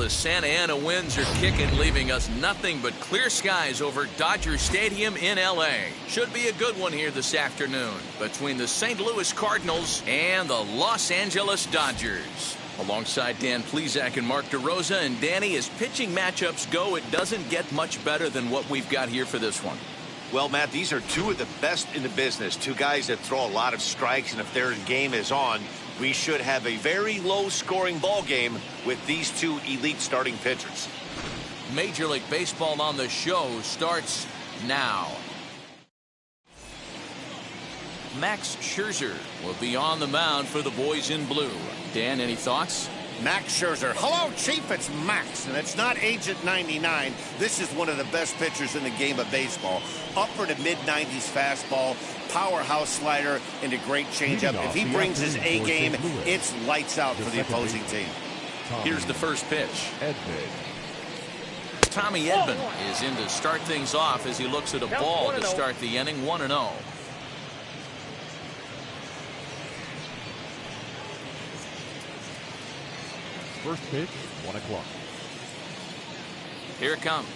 the Santa Ana winds are kicking, leaving us nothing but clear skies over Dodger Stadium in L.A. Should be a good one here this afternoon between the St. Louis Cardinals and the Los Angeles Dodgers. Alongside Dan Plesac and Mark DeRosa, and Danny, as pitching matchups go, it doesn't get much better than what we've got here for this one. Well, Matt, these are two of the best in the business. Two guys that throw a lot of strikes, and if their game is on, we should have a very low-scoring ball game with these two elite starting pitchers. Major League Baseball on the show starts now. Max Scherzer will be on the mound for the boys in blue. Dan, any thoughts? Max Scherzer. Hello, Chief. It's Max, and it's not Agent 99. This is one of the best pitchers in the game of baseball. Upper to mid-90s fastball, powerhouse slider, and a great changeup. If he brings his A game, it's lights out for the opposing team. Here's the first pitch. Tommy Edman is in to start things off as he looks at a ball to start the inning. 1-0. First pitch, 1 o'clock. Here it comes.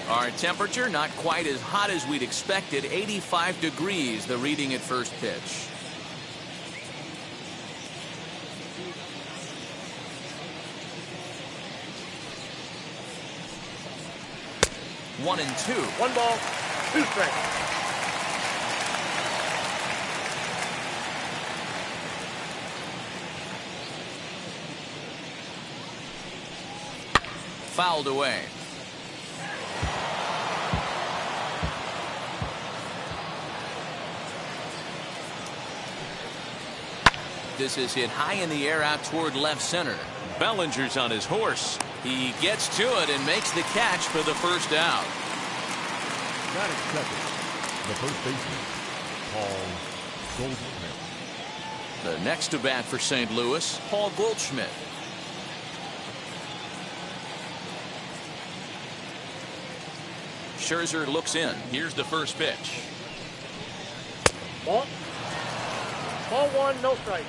Our temperature not quite as hot as we'd expected. 85 degrees, the reading at first pitch. One and two. 1 ball, 2 strikes. Fouled away. This is hit high in the air out toward left center. Bellinger's on his horse. He gets to it and makes the catch for the first out. Got it second. The first baseman, Paul Goldschmidt. The next to bat for St. Louis, Paul Goldschmidt. Scherzer looks in. Here's the first pitch. Ball 1, no strike.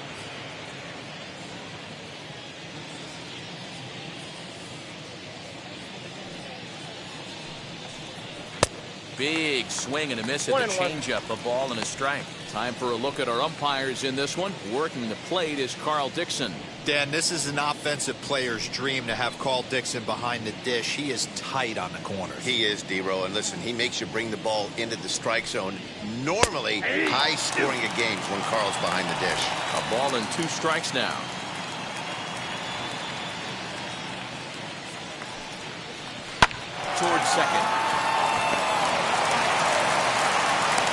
Big swing and a miss at the changeup. A ball and a strike. Time for a look at our umpires in this one. Working the plate is Carl Dixon. Dan, this is an offensive player's dream to have Carl Dixon behind the dish. He is tight on the corners. He is, D-Row, and listen, he makes you bring the ball into the strike zone. Normally, high scoring of games when Carl's behind the dish. A ball and 2 strikes now. Towards second.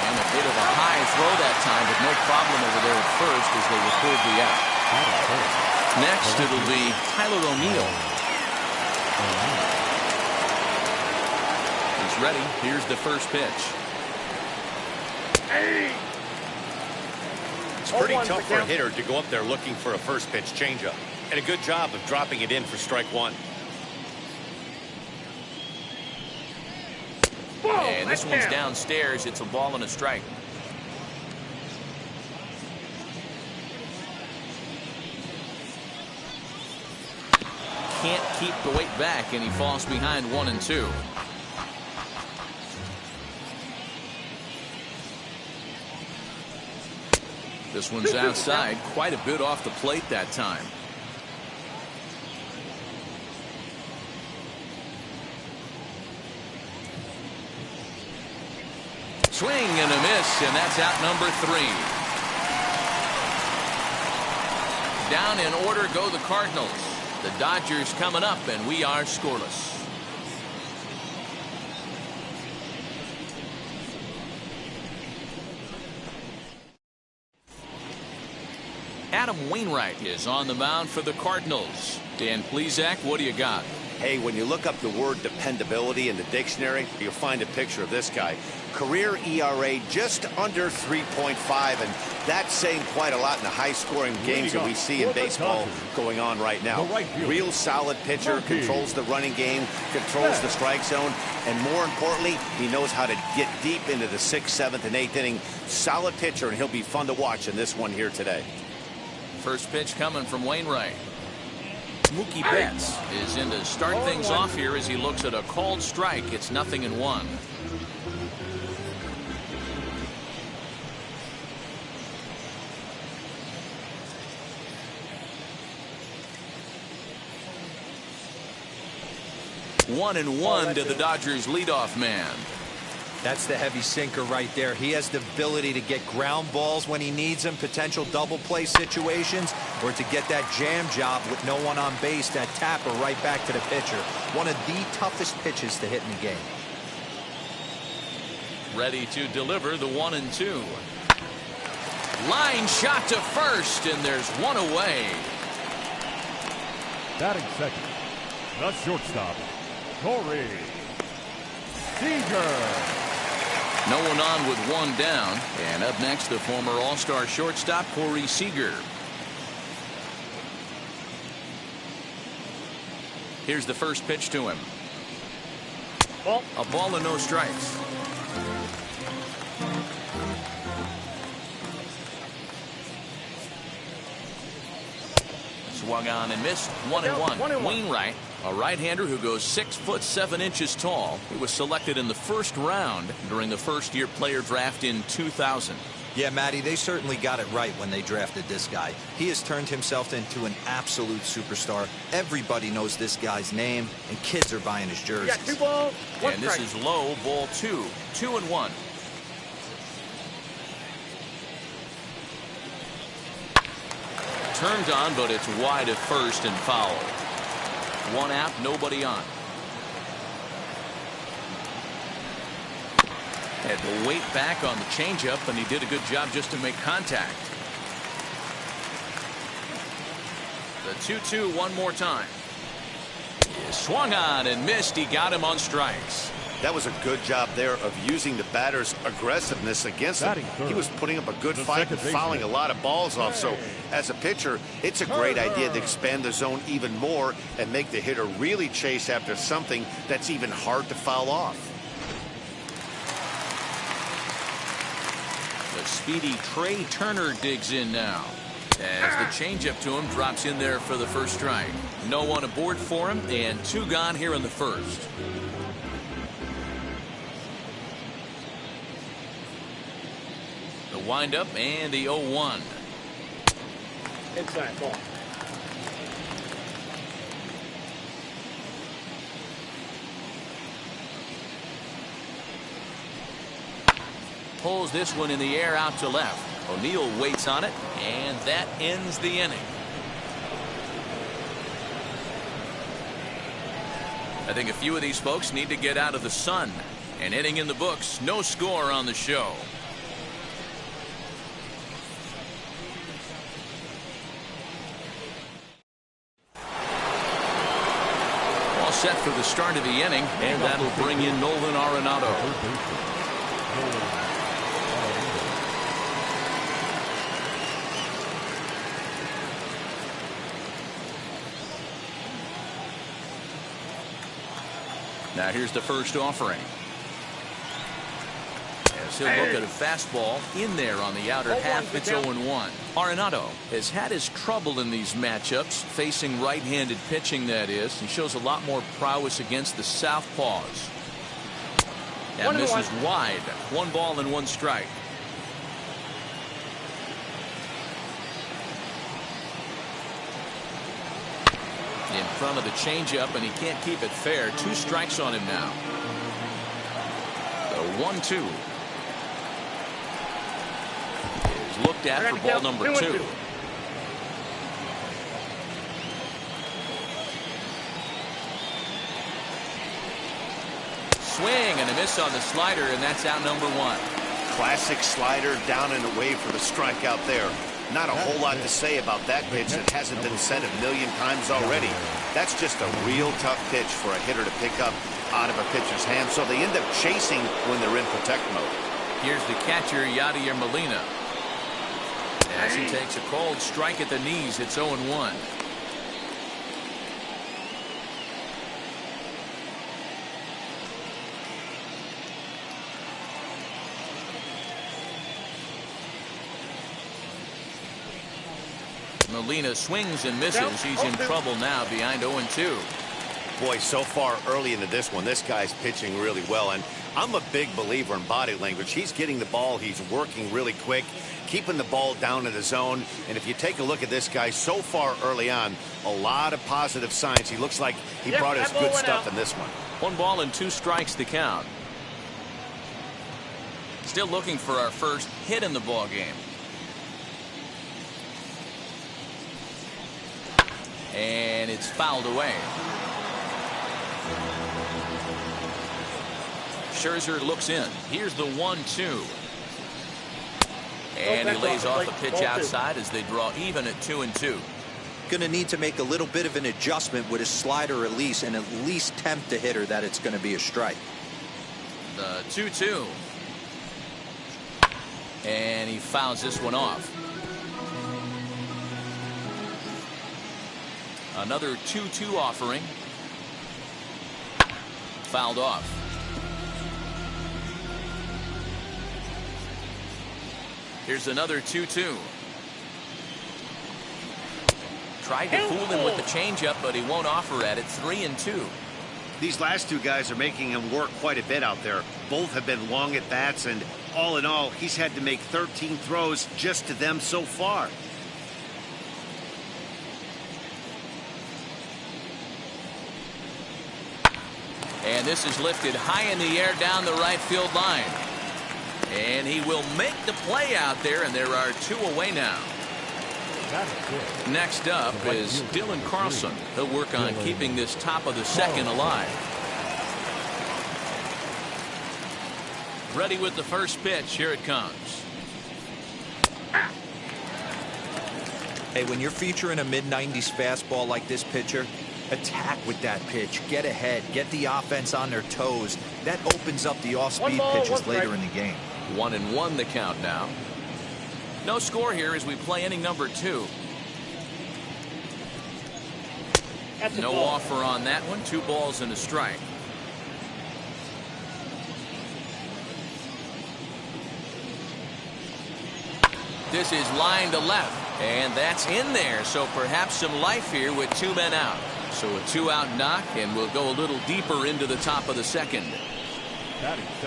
And a bit of a high throw that time, but no problem over there at first as they record the out. Next, it'll be Tyler O'Neill. He's ready. Here's the first pitch. It's pretty tough for a hitter to go up there looking for a first pitch changeup. And a good job of dropping it in for strike 1. And this one's downstairs. It's a ball and a strike. Can't keep the weight back, and he falls behind 1 and 2. This one's outside, quite a bit off the plate that time. Swing and a miss, and that's out number 3. Down in order go the Cardinals. The Dodgers coming up, and we are scoreless. Adam Wainwright is on the mound for the Cardinals. Dan Plesac, what do you got? Hey, when you look up the word dependability in the dictionary, you'll find a picture of this guy. Career ERA just under 3.5, and that's saying quite a lot in the high-scoring games that we see in baseball going on right now. Real solid pitcher, controls the running game, controls the strike zone, and more importantly, he knows how to get deep into the 6th, 7th, and 8th inning. Solid pitcher, and he'll be fun to watch in this one here today. First pitch coming from Wainwright. Mookie Betts is in to start things off here as he looks at a called strike. It's 0-1. One and one to the Dodgers leadoff man. That's the heavy sinker right there. He has the ability to get ground balls when he needs them, potential double play situations, or to get that jam job with no one on base, that tapper right back to the pitcher. One of the toughest pitches to hit in the game. Ready to deliver the 1-2. Line shot to first, and there's one away. Batting second, the shortstop, Corey Seager. No one on with one down. And up next, the former All-Star shortstop, Corey Seager. Here's the first pitch to him. Ball. A ball and no strikes. Swung on and missed. 1-1. Wainwright, a right-hander who goes 6'7" tall. He was selected in the first round during the first-year player draft in 2000. Yeah, Matty, they certainly got it right when they drafted this guy. He has turned himself into an absolute superstar. Everybody knows this guy's name, and kids are buying his jerseys. You got 2 balls, 1 And this strike. is low, ball 2. 2-1. Turned on, but it's wide at first and foul. One out, nobody on. Had to wait back on the changeup, and he did a good job just to make contact. The 2-2 one more time. He swung on and missed. He got him on strikes. That was a good job there of using the batter's aggressiveness against him. He was putting up a good fight and fouling a lot of balls off. So as a pitcher, it's a great idea to expand the zone even more and make the hitter really chase after something that's even hard to foul off. The speedy Trey Turner digs in now, as the changeup to him drops in there for the first strike. No one aboard for him, and 2 gone here in the first. The windup and the 0-1. Inside ball. Pulls this one in the air out to left. O'Neill waits on it, and that ends the inning. I think a few of these folks need to get out of the sun. An inning in the books, no score on the show. All set for the start of the inning, and that'll bring in Nolan Arenado. Now here's the first offering. As he'll look at a fastball in there on the outer half. It's 0-1. Arenado has had his trouble in these matchups, facing right-handed pitching, that is. He shows a lot more prowess against the southpaws. And this is wide. 1 ball and 1 strike. In front of the changeup, and he can't keep it fair. 2 strikes on him now. The 1-2 is looked at for ball number 2. Swing and a miss on the slider, and that's out number 1. Classic slider down and away for the strikeout there. Not a whole lot to say about that pitch that hasn't been said a million times already. That's just a real tough pitch for a hitter to pick up out of a pitcher's hand, so they end up chasing when they're in protect mode. Here's the catcher, Yadier Molina. As he takes a cold strike at the knees, it's 0-1. Molina swings and misses. He's in trouble now behind 0-2. Boy, so far early into this one, this guy's pitching really well. And I'm a big believer in body language. He's getting the ball. He's working really quick, keeping the ball down in the zone. And if you take a look at this guy so far early on, a lot of positive signs. He looks like he brought us good stuff in this one. 1 ball and 2 strikes to count. Still looking for our first hit in the ball game. And it's fouled away. Scherzer looks in. Here's the 1-2. And he lays off a pitch outside as they draw even at 2-2. Going to need to make a little bit of an adjustment with his slider release and at least tempt the hitter that it's going to be a strike. The 2-2. And he fouls this one off. Another 2-2 offering. Fouled off. Here's another 2-2. Tried to fool him with the changeup, but he won't offer at it. 3-2. These last two guys are making him work quite a bit out there. Both have been long at bats, and all in all, he's had to make 13 throws just to them so far. And this is lifted high in the air down the right field line. And he will make the play out there, and there are 2 away now. Next up is Dylan Carlson. He'll work on keeping this top of the second alive. Ready with the first pitch. Here it comes. Hey, when you're featuring a mid-90s fastball like this pitcher, attack with that pitch. Get ahead. Get the offense on their toes. That opens up the off-speed pitches later in the game. 1-1 the count now. No score here as we play inning number 2. No offer on that one. 2 balls and a strike. This is line to left, and that's in there. So perhaps some life here with 2 men out. So a 2-out knock, and we'll go a little deeper into the top of the second.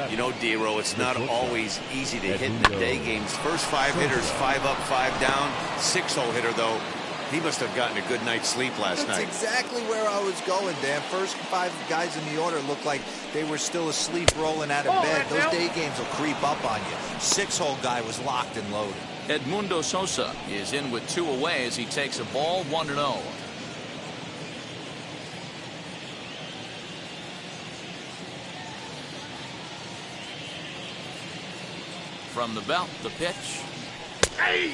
You know, D-Row, it's not always easy to hit in the day games. First 5 hitters, 5 up, 5 down. 6-0 hitter, though, he must have gotten a good night's sleep last night. That's exactly where I was going, Dan. First 5 guys in the order looked like they were still asleep rolling out of bed. Those day games will creep up on you. 6-hole guy was locked and loaded. Edmundo Sosa is in with 2 away as he takes a ball 1-0. From the belt, the pitch. Hey!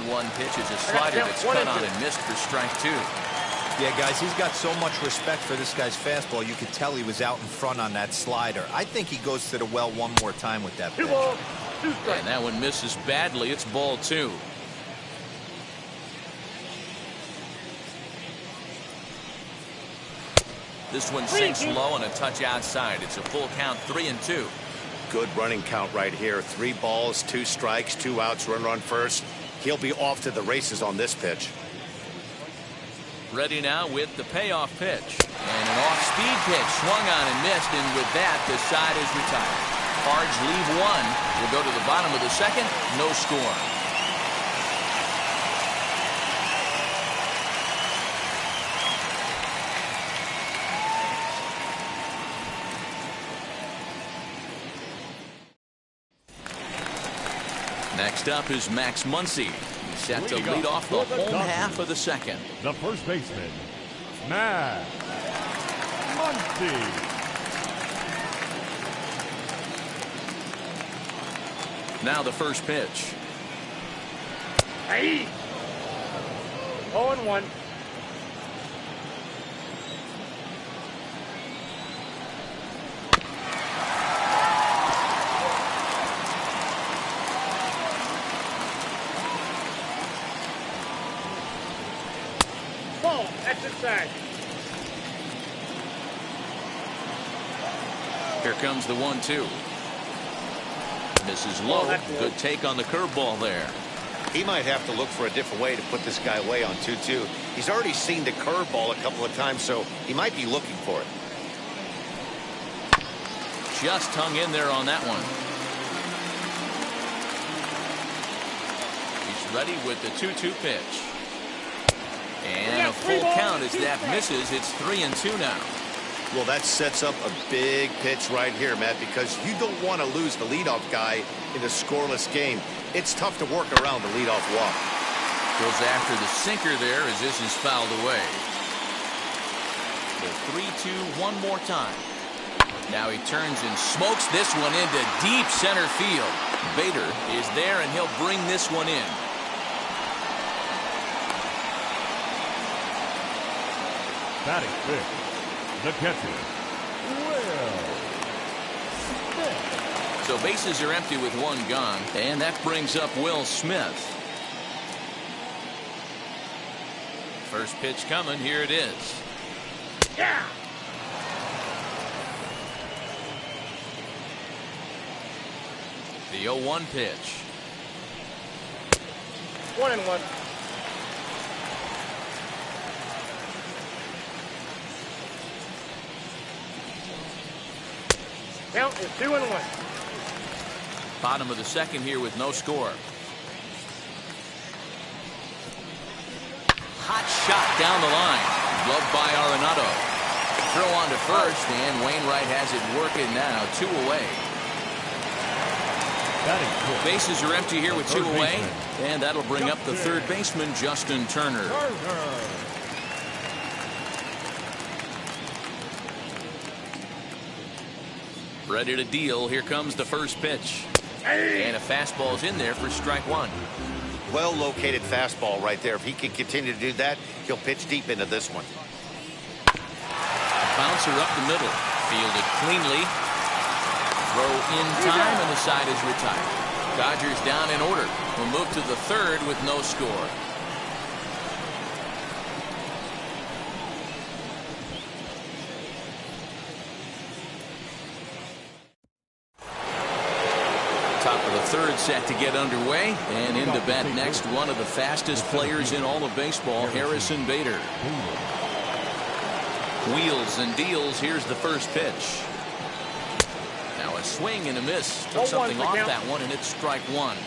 One pitch is a slider that's cut on and missed for strike 2. Yeah, guys, he's got so much respect for this guy's fastball. You could tell he was out in front on that slider. I think he goes to the well one more time with that pitch. And that one misses badly. It's ball 2. This one sinks low and a touch outside. It's a full count, 3-2. Good running count right here. 3 balls, 2 strikes, 2 outs, runner on first. He'll be off to the races on this pitch. Ready now with the payoff pitch. And an off-speed pitch swung on and missed. And with that, the side is retired. Cards leave 1. We'll go to the bottom of the second. No score. Next up is Max Muncy. He's set to lead off the home half of the second. The first baseman, Max Muncy. Now the first pitch. Hey! 0-1. Ball. Exercise. Here comes the 1-2. Misses low. Good take on the curveball there. He might have to look for a different way to put this guy away on 2-2. He's already seen the curveball a couple of times, so he might be looking for it. Just hung in there on that one. He's ready with the 2-2 pitch. And a full count as that misses. It's 3-2 now. Well, that sets up a big pitch right here, Matt, because you don't want to lose the leadoff guy in a scoreless game. It's tough to work around the leadoff walk. Goes after the sinker there as this is fouled away. The 3-2 one more time. Now he turns and smokes this one into deep center field. Bader is there and he'll bring this one in. Batting fifth, the catcher, Will Smith. So bases are empty with one gone, and that brings up Will Smith. First pitch coming. Here it is. Yeah. The 0-1 pitch. 1-1. Count is 2-1. Bottom of the second here with no score. Hot shot down the line. Gloved by Arenado. Throw on to first, and Wainwright has it working now. 2 away. Bases are empty here with 2 away, and that'll bring up the third baseman, Justin Turner. Ready to deal. Here comes the first pitch. And a fastball's in there for strike 1. Well-located fastball right there. If he can continue to do that, he'll pitch deep into this one. A bouncer up the middle. Fielded cleanly. Throw in time, and the side is retired. Dodgers down in order. We'll move to the third with no score. Top of the third set to get underway, and into bat next, one of the fastest players in all of baseball, Harrison Bader. Wheels and deals. Here's the first pitch. Now a swing and a miss. Took something off that one, and it's strike 1.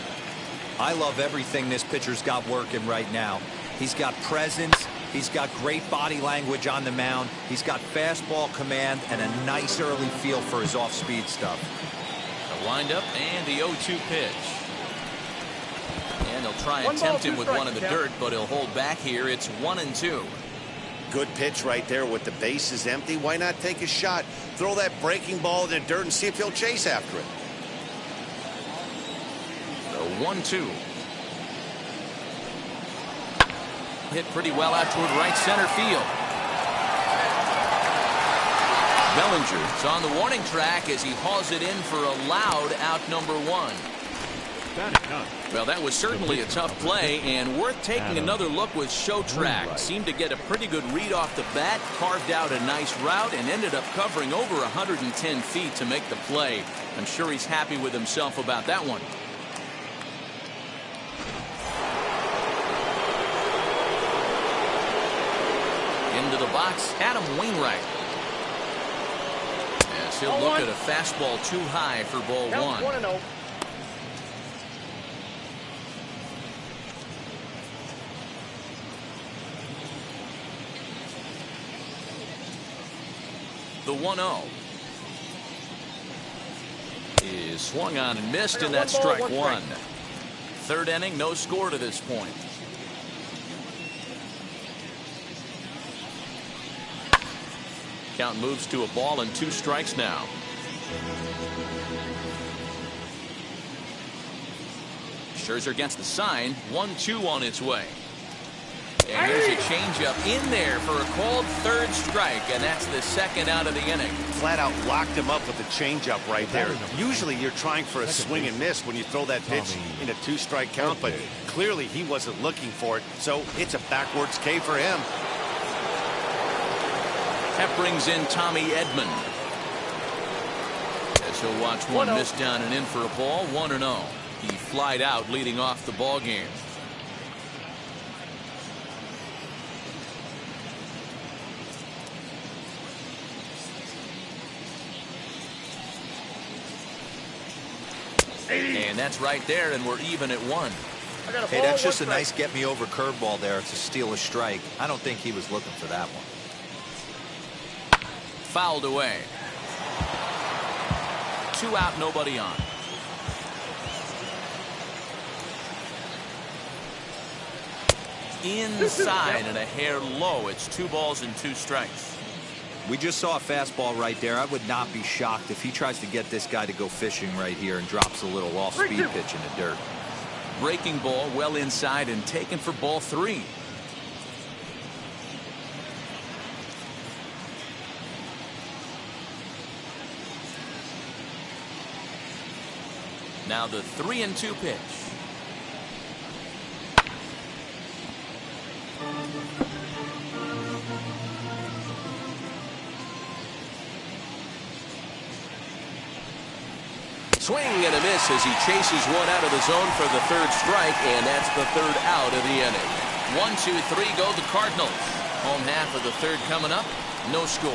I love everything this pitcher's got working right now. He's got presence. He's got great body language on the mound. He's got fastball command and a nice early feel for his off-speed stuff. Wind up and the 0-2 pitch. And he'll try and tempt him with one in the dirt, but he'll hold back here. It's 1-2. Good pitch right there with the bases empty. Why not take a shot? Throw that breaking ball in the dirt and see if he'll chase after it. The 1-2. Hit pretty well out toward right center field. Bellinger's on the warning track as he hauls it in for a loud out number 1. Well, that was certainly a tough play, and worth taking another look with Show Track. Seemed to get a pretty good read off the bat, carved out a nice route, and ended up covering over 110 feet to make the play. I'm sure he's happy with himself about that one. Into the box, Adam Wainwright. As he'll look at a fastball too high for ball 1. 1-0. The 1-0 is swung on and missed, and that's strike 1. Third inning, no score to this point. Count moves to a ball and 2 strikes now. Scherzer gets the sign. 1-2 on its way. And here's a changeup in there for a called third strike, and that's the second out of the inning. Flat out locked him up with a changeup right there. Usually you're trying for a swing and miss when you throw that pitch in a 2-strike count, but clearly he wasn't looking for it, so it's a backwards K for him. That brings in Tommy Edman. As he'll watch one miss down and in for a ball. 1-0. He flied out leading off the ball game. And that's right there, and we're even at 1. Hey, that's just a nice get-me-over curveball there to steal a strike. I don't think he was looking for that one. Fouled away. 2 out, nobody on. Inside and a hair low. It's 2 balls and 2 strikes. We just saw a fastball right there. I would not be shocked if he tries to get this guy to go fishing right here and drops a little off-speed pitch in the dirt. Breaking ball well inside and taken for ball 3. Now the 3-2 pitch. Swing and a miss as he chases one out of the zone for the 3rd strike, and that's the 3rd out of the inning. 1, 2, 3 go the Cardinals. Home half of the 3rd coming up. No score.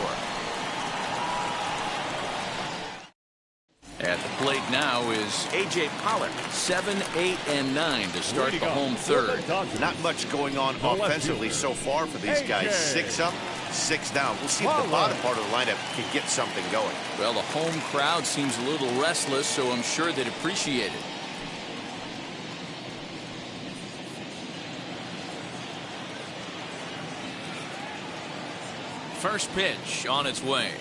At the plate now is A.J. Pollock. 7, 8, and 9 to start the home 3rd. Not much going on offensively so far for these guys. 6 up, 6 down. We'll see if the bottom part of the lineup can get something going. Well, the home crowd seems a little restless, so I'm sure they'd appreciate it. First pitch on its way.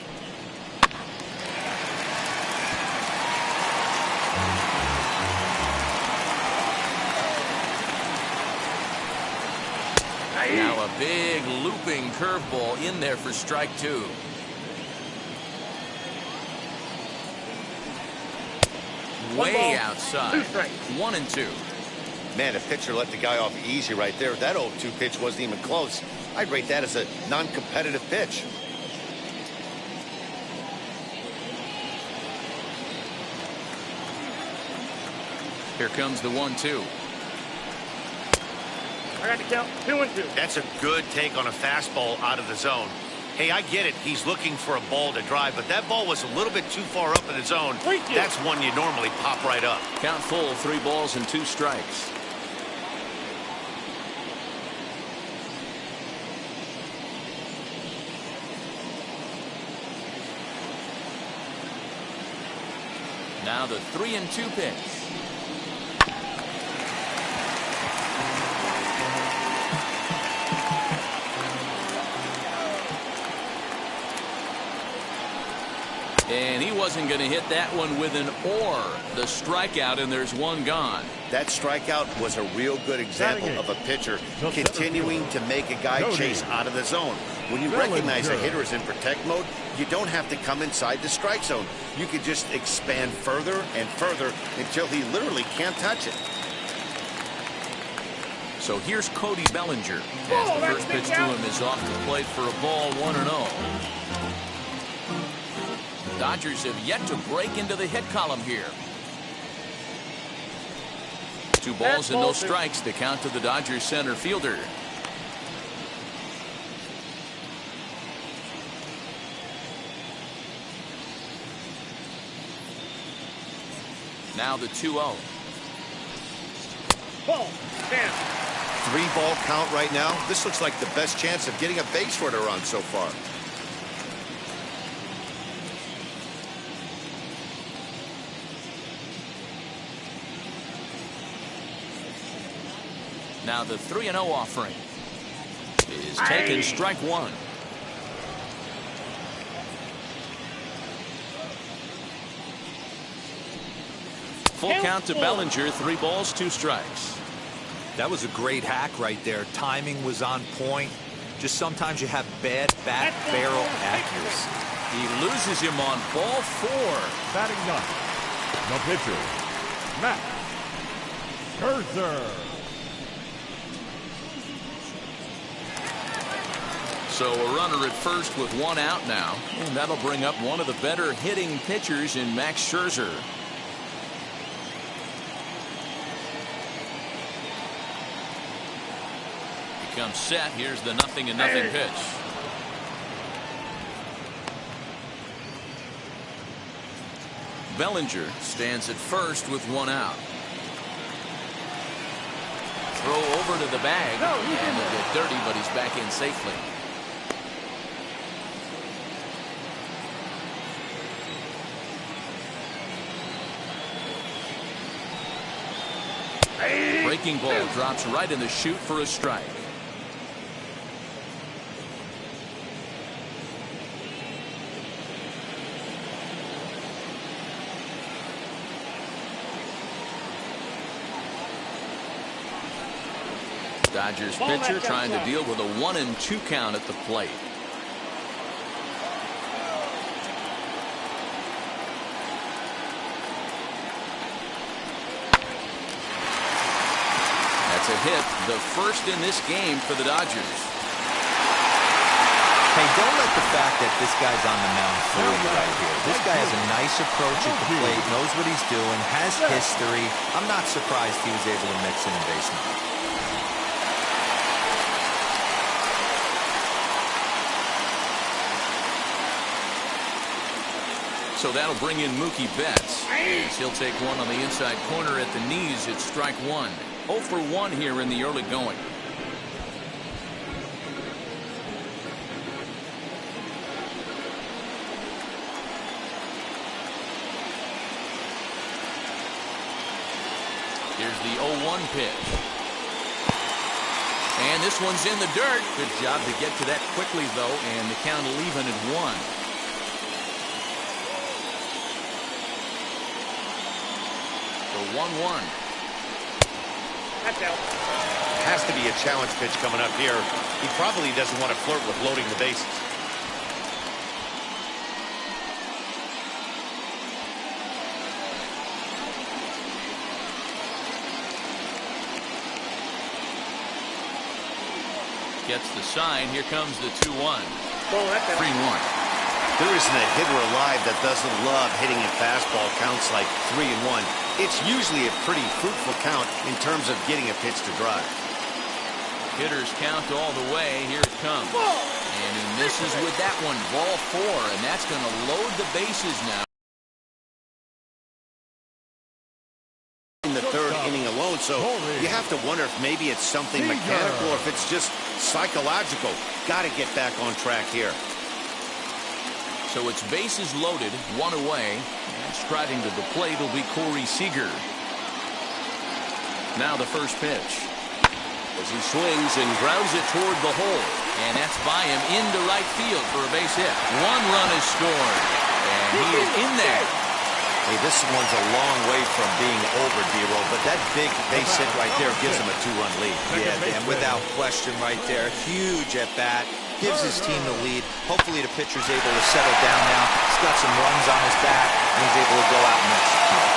Now a big looping curveball in there for strike 2. Way outside. 1 and 2. Man, if pitcher let the guy off easy right there. That 0-2 pitch wasn't even close. I'd rate that as a non-competitive pitch. Here comes the 1-2. I got to count 2 and 2. That's a good take on a fastball out of the zone. Hey, I get it. He's looking for a ball to drive, but that ball was a little bit too far up in the zone. That's one you normally pop right up. Count full, 3 balls and 2 strikes. Now the 3-2 pitch. And he wasn't going to hit that one with an or. The strikeout, and there's 1 gone. That strikeout was a real good example of a pitcher continuing to make a guy chase out of the zone. When you recognize a hitter is in protect mode, you don't have to come inside the strike zone. You could just expand further and further until he literally can't touch it. So here's Cody Bellinger as the first pitch to him is off the plate for a ball. 1-0. Dodgers have yet to break into the hit column here. 2 balls and no strikes. The count to the Dodgers center fielder. Now the 2-0. Ball. Down. 3-ball count right now. This looks like the best chance of getting a base runner on so far. Now the 3-0 offering is taken. Strike 1. Full count to Bellinger. 3 balls, 2 strikes. That was a great hack right there. Timing was on point. Just sometimes you have bad bat barrel accuracy. He loses him on ball 4. Batting 9. The pitcher, Matt Scherzer. So a runner at first with one out now, and that'll bring up one of the better hitting pitchers in Max Scherzer. He comes set. Here's the 0-0 pitch. Bellinger stands at first with one out. Throw over to the bag, and it'll get dirty, but he's back in safely. Breaking ball drops right in the chute for a strike. Dodgers pitcher trying to deal with a 1-2 count at the plate. That's a hit, the first in this game for the Dodgers. Hey, don't let the fact that this guy's on the mound fool you right here. This guy has a nice approach at the plate, knows what he's doing, has history. I'm not surprised he was able to mix in a base knock. So that'll bring in Mookie Betts. He'll take one on the inside corner at the knees. It's strike one. 0 for 1 here in the early going. Here's the 0-1 pitch. And this one's in the dirt. Good job to get to that quickly, though, and the count will even at 1. So 1-1. That's out. Has to be a challenge pitch coming up here. He probably doesn't want to flirt with loading the bases. Gets the sign. Here comes the 2-1. 3-1. There isn't a hitter alive that doesn't love hitting a fastball counts like 3-1. It's usually a pretty fruitful count in terms of getting a pitch to drive. Hitters count all the way. Here it comes. And he misses with that one. Ball 4, and that's going to load the bases now. In the third inning alone, so you have to wonder if maybe it's something mechanical or if it's just psychological. Got to get back on track here. So it's bases loaded, 1 away, and striding to the plate will be Corey Seager. Now the first pitch. As he swings and grounds it toward the hole, and that's by him into right field for a base hit. 1 run is scored, and he is in there. Hey, this one's a long way from being over, D-Ro, but that big base hit right there gives him a 2-run lead. Yeah, Dan, without question right there. Huge at bat. Gives his team the lead. Hopefully the pitcher's able to settle down now. He's got some runs on his back, and he's able to go out and execute.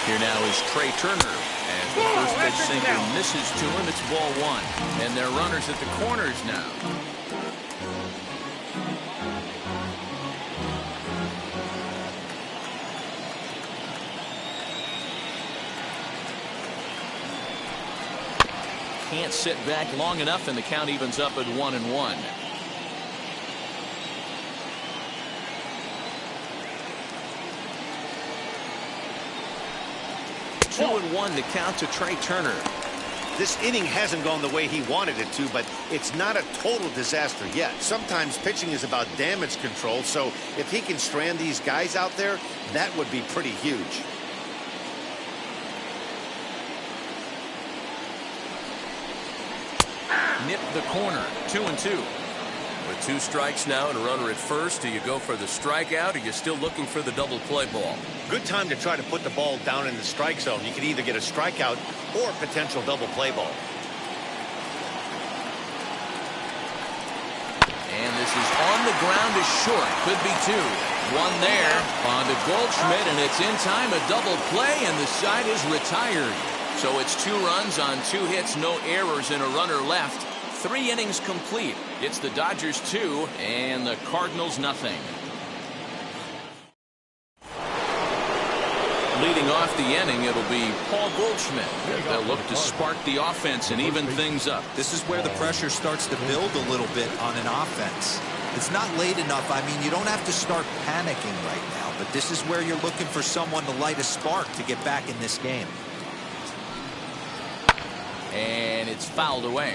Here now is Trey Turner. As the first pitch sinker misses to him, it's ball 1. And they're runners at the corners now. Can't sit back long enough, and the count evens up at 1-1. Two and 1 to count to Trey Turner. This inning hasn't gone the way he wanted it to, but it's not a total disaster yet. Sometimes pitching is about damage control, so if he can strand these guys out there, that would be pretty huge. Nipped the corner. 2-2. With 2 strikes now and a runner at first, do you go for the strikeout, or are you still looking for the double play ball? Good time to try to put the ball down in the strike zone. You could either get a strikeout or potential double play ball. And this is on the ground is short. Could be 2. 1 there on to Goldschmidt, and it's in time. A double play, and the side is retired. So it's 2 runs on 2 hits, no errors, and a runner left. 3 innings complete. It's the Dodgers 2 and the Cardinals nothing. Leading off the inning, it'll be Paul Goldschmidt. They'll look to spark the offense and even things up. This is where the pressure starts to build a little bit on an offense. It's not late enough. I mean, you don't have to start panicking right now, but this is where you're looking for someone to light a spark to get back in this game. And it's fouled away.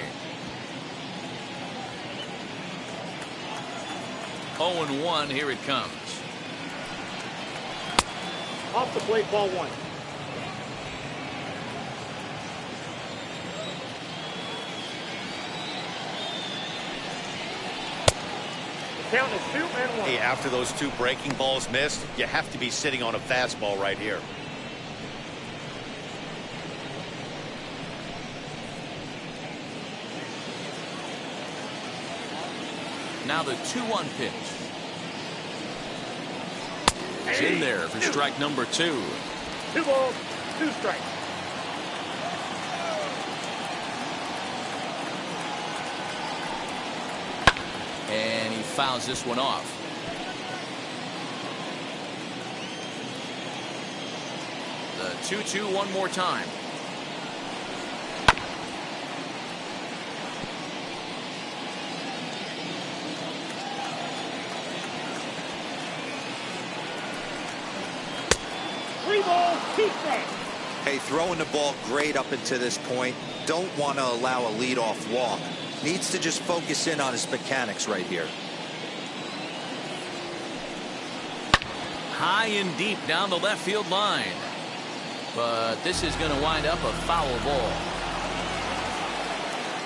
0-1, here it comes. Off the plate, ball 1. The count is 2-1. Hey, after those 2 breaking balls missed, you have to be sitting on a fastball right here. Now the 2-1 pitch. It's in there for strike number 2. 2 balls, 2 strikes. And he fouls this one off. The 2-2 one more time. Hey, throwing the ball great up until this point. Don't want to allow a leadoff walk. Needs to just focus in on his mechanics right here. High and deep down the left field line. But this is going to wind up a foul ball.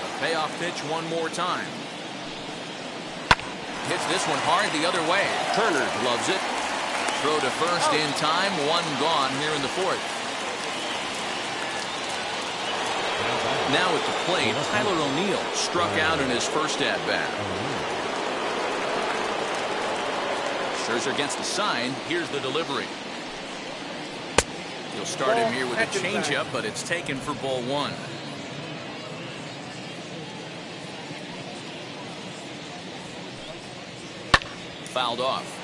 A payoff pitch one more time. Hits this one hard the other way. Turner loves it. Throw to first in time. 1 gone here in the 4th. Now at the plate, Tyler O'Neill struck out in his first at-bat. Scherzer gets the sign. Here's the delivery. He'll start him here with a changeup, but it's taken for ball 1. Fouled off.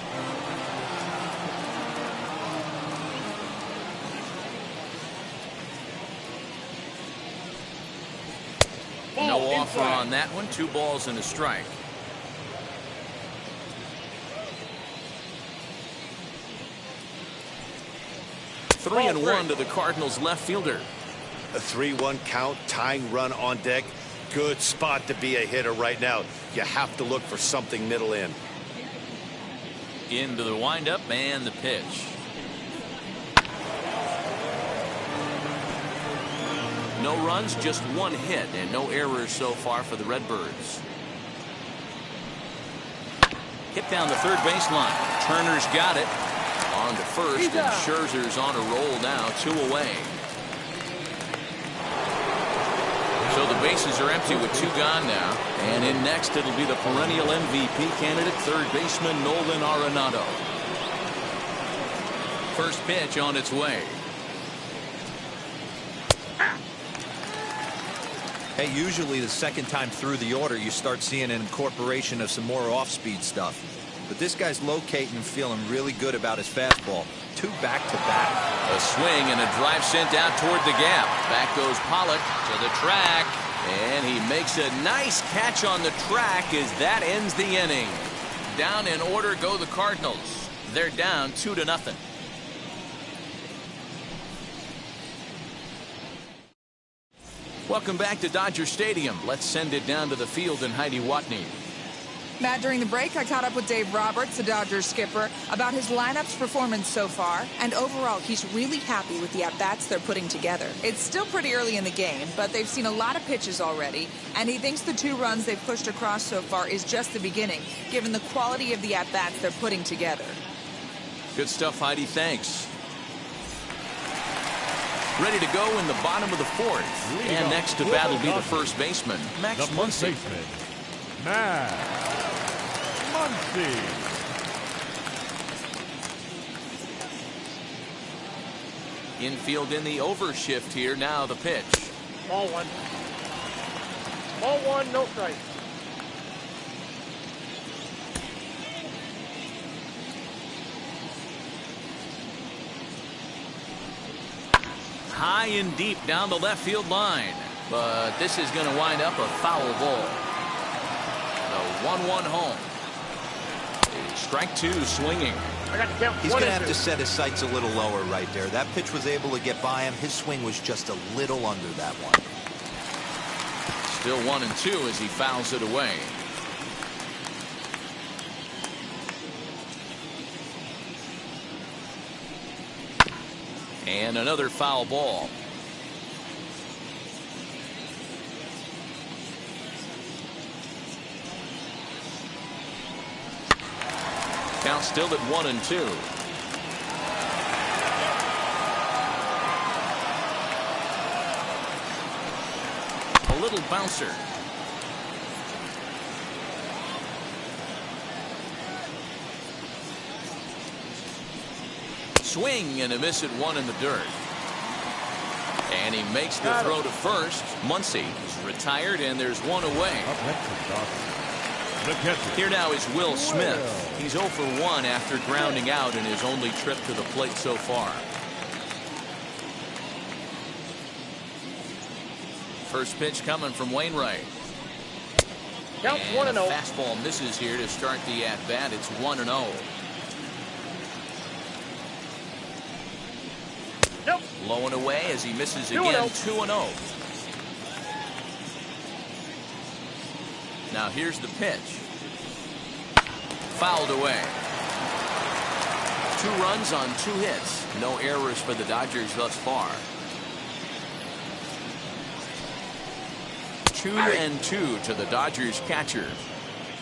No offer on that one. 2 balls and a strike. Three and 1 to the Cardinals left fielder. A 3-1 count, tying run on deck. Good spot to be a hitter right now. You have to look for something middle in. Into the windup and the pitch. No runs, just 1 hit, and no errors so far for the Redbirds. Hit down the third baseline. Turner's got it. On to first, and Scherzer's on a roll now, 2 away. So the bases are empty with 2 gone now. And in next, it'll be the perennial MVP candidate, third baseman Nolan Arenado. First pitch on its way. Hey, usually the second time through the order, you start seeing an incorporation of some more off-speed stuff. But this guy's locating and feeling really good about his fastball. 2 back-to-back. A swing and a drive sent out toward the gap. Back goes Pollock to the track. And he makes a nice catch on the track as that ends the inning. Down in order go the Cardinals. They're down 2-0. Welcome back to Dodger Stadium. Let's send it down to the field and Heidi Watney. Matt, during the break, I caught up with Dave Roberts, the Dodgers skipper, about his lineup's performance so far. And overall, he's really happy with the at-bats they're putting together. It's still pretty early in the game, but they've seen a lot of pitches already. And he thinks the 2 runs they've pushed across so far is just the beginning, given the quality of the at-bats they're putting together. Good stuff, Heidi. Thanks. Ready to go in the bottom of the 4th. And next to bat will be the first baseman, Max Muncy. Max Muncy. Infield in the overshift here. Now the pitch. Ball one. Ball one, no strike. High and deep down the left field line. But this is going to wind up a foul ball. The 1-1 home. Strike two swinging. I got the count. He's 1 going to and have 2. to set his sights a little lower right there. That pitch was able to get by him. His swing was just a little under that one. Still 1-2 as he fouls it away. And another foul ball. Count still at 1-2. A little bouncer. Swing and a miss at one in the dirt. And he makes the throw to first. Muncy is retired, and there's one away. Up next is Dodgers. The catcher. Here now is Will Smith. He's 0 for 1 after grounding out in his only trip to the plate so far. First pitch coming from Wainwright. Counts And 1-0. fastball misses here to start the at-bat. It's 1-0. Nope. Low and away as he misses again. 2-0. Now here's the pitch. Fouled away. 2 runs on 2 hits. No errors for the Dodgers thus far. 2-2 to the Dodgers catcher.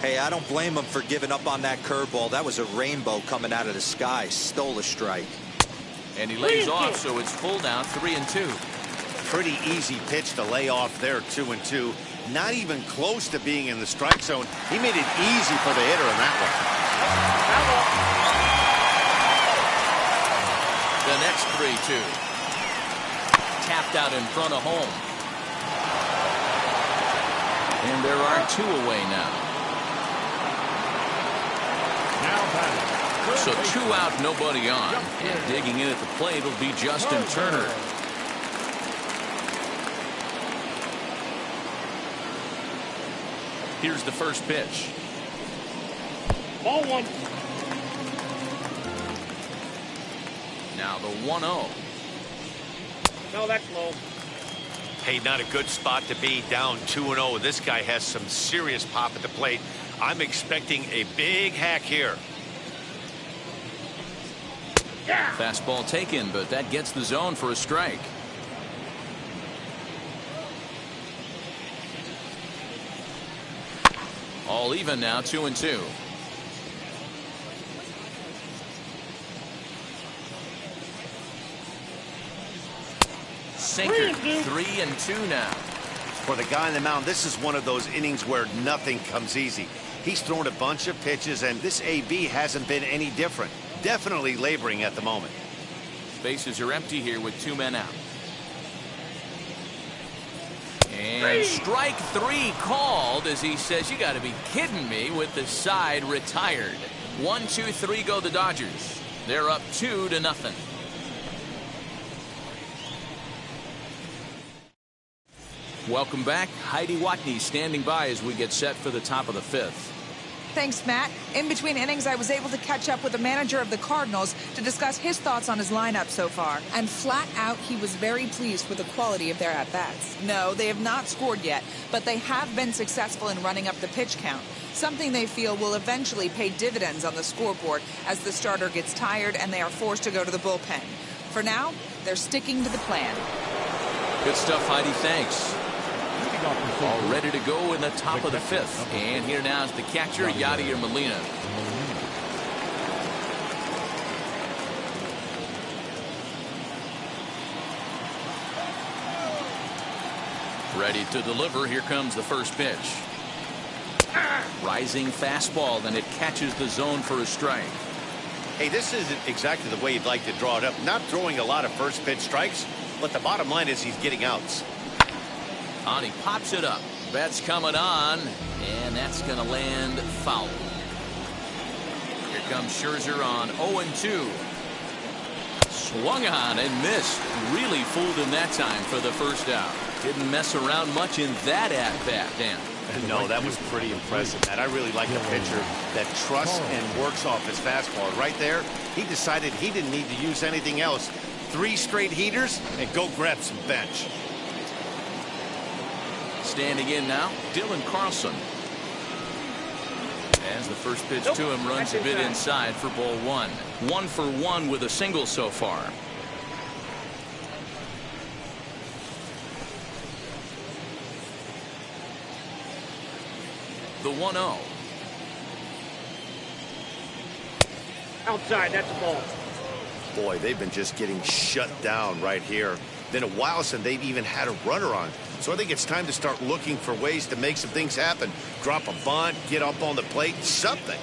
Hey, I don't blame him for giving up on that curveball. That was a rainbow coming out of the sky. Stole a strike. And he lays off, so it's full now, 3-2. Pretty easy pitch to lay off there, 2-2. Not even close to being in the strike zone. He made it easy for the hitter in that one. The next 3-2. Tapped out in front of home. And there are 2 away now. Now batting. So 2 out, nobody on. And digging in at the plate will be Justin Turner. Here's the first pitch. Ball one. Now the 1-0. No, that's low. Hey, not a good spot to be, down 2-0. This guy has some serious pop at the plate. I'm expecting a big hack here. Yeah. Fastball taken, but that gets the zone for a strike. All even now, 2-2. Sinker, 3-2 now. For the guy on the mound, this is one of those innings where nothing comes easy. He's thrown a bunch of pitches, and this AB hasn't been any different. Definitely laboring at the moment. Bases are empty here with 2 men out. And strike 3 called as he says, you got to be kidding me, with the side retired. 1, 2, 3 go the Dodgers. They're up 2-0. Welcome back. Heidi Watney standing by as we get set for the top of the 5th. Thanks, Matt. In between innings, I was able to catch up with the manager of the Cardinals to discuss his thoughts on his lineup so far. And flat out, he was very pleased with the quality of their at-bats. No, they have not scored yet, but they have been successful in running up the pitch count, something they feel will eventually pay dividends on the scoreboard as the starter gets tired and they are forced to go to the bullpen. For now, they're sticking to the plan. Good stuff, Heidi. Thanks. All ready to go in the top of the 5th. And here now is the catcher, Yadier Molina. Ready to deliver. Here comes the first pitch. Rising fastball, then it catches the zone for a strike. Hey, this isn't exactly the way you'd like to draw it up. Not throwing a lot of first pitch strikes, but the bottom line is he's getting outs. On, he pops it up. Bet's coming on, and that's going to land foul. Here comes Scherzer on 0-2. Swung on and missed. Really fooled him that time for the first out. Didn't mess around much in that at-bat, Dan. No, that was pretty impressive, Matt. I really like a pitcher that trusts and works off his fastball. Right there, he decided he didn't need to use anything else. 3 straight heaters and go grab some bench. Standing in now, Dylan Carlson. As the first pitch to him runs a bit inside for ball 1. 1 for 1 with a single so far. The 1-0. Outside, that's a ball. Boy, they've been just getting shut down right here. Been a while since they've even had a runner on. So I think it's time to start looking for ways to make some things happen. Drop a bunt, get up on the plate, something.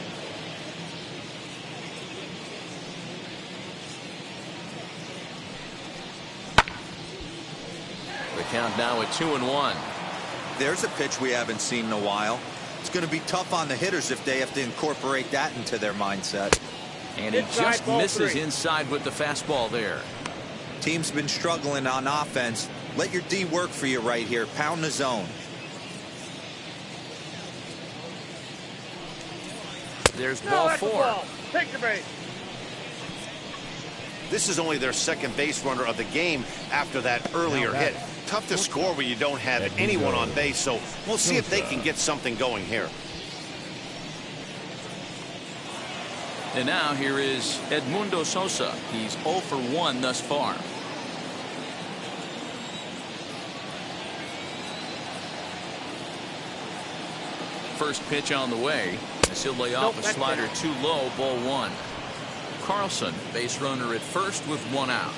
The count now at 2-1. There's a pitch we haven't seen in a while. It's going to be tough on the hitters if they have to incorporate that into their mindset. And he Inside, just ball misses 3. inside with the fastball there. Team's been struggling on offense. Let your D work for you right here. Pound the zone. There's No, ball that's a 4. ball. Take the base. This is only their second base runner of the game after that earlier hit. Tough to score when you don't have anyone on base, so we'll see if they can get something going here. And now here is Edmundo Sosa. He's 0 for 1 thus far. First pitch on the way as he'll lay off a slider too low, ball 1. Carlson, base runner at first with 1 out.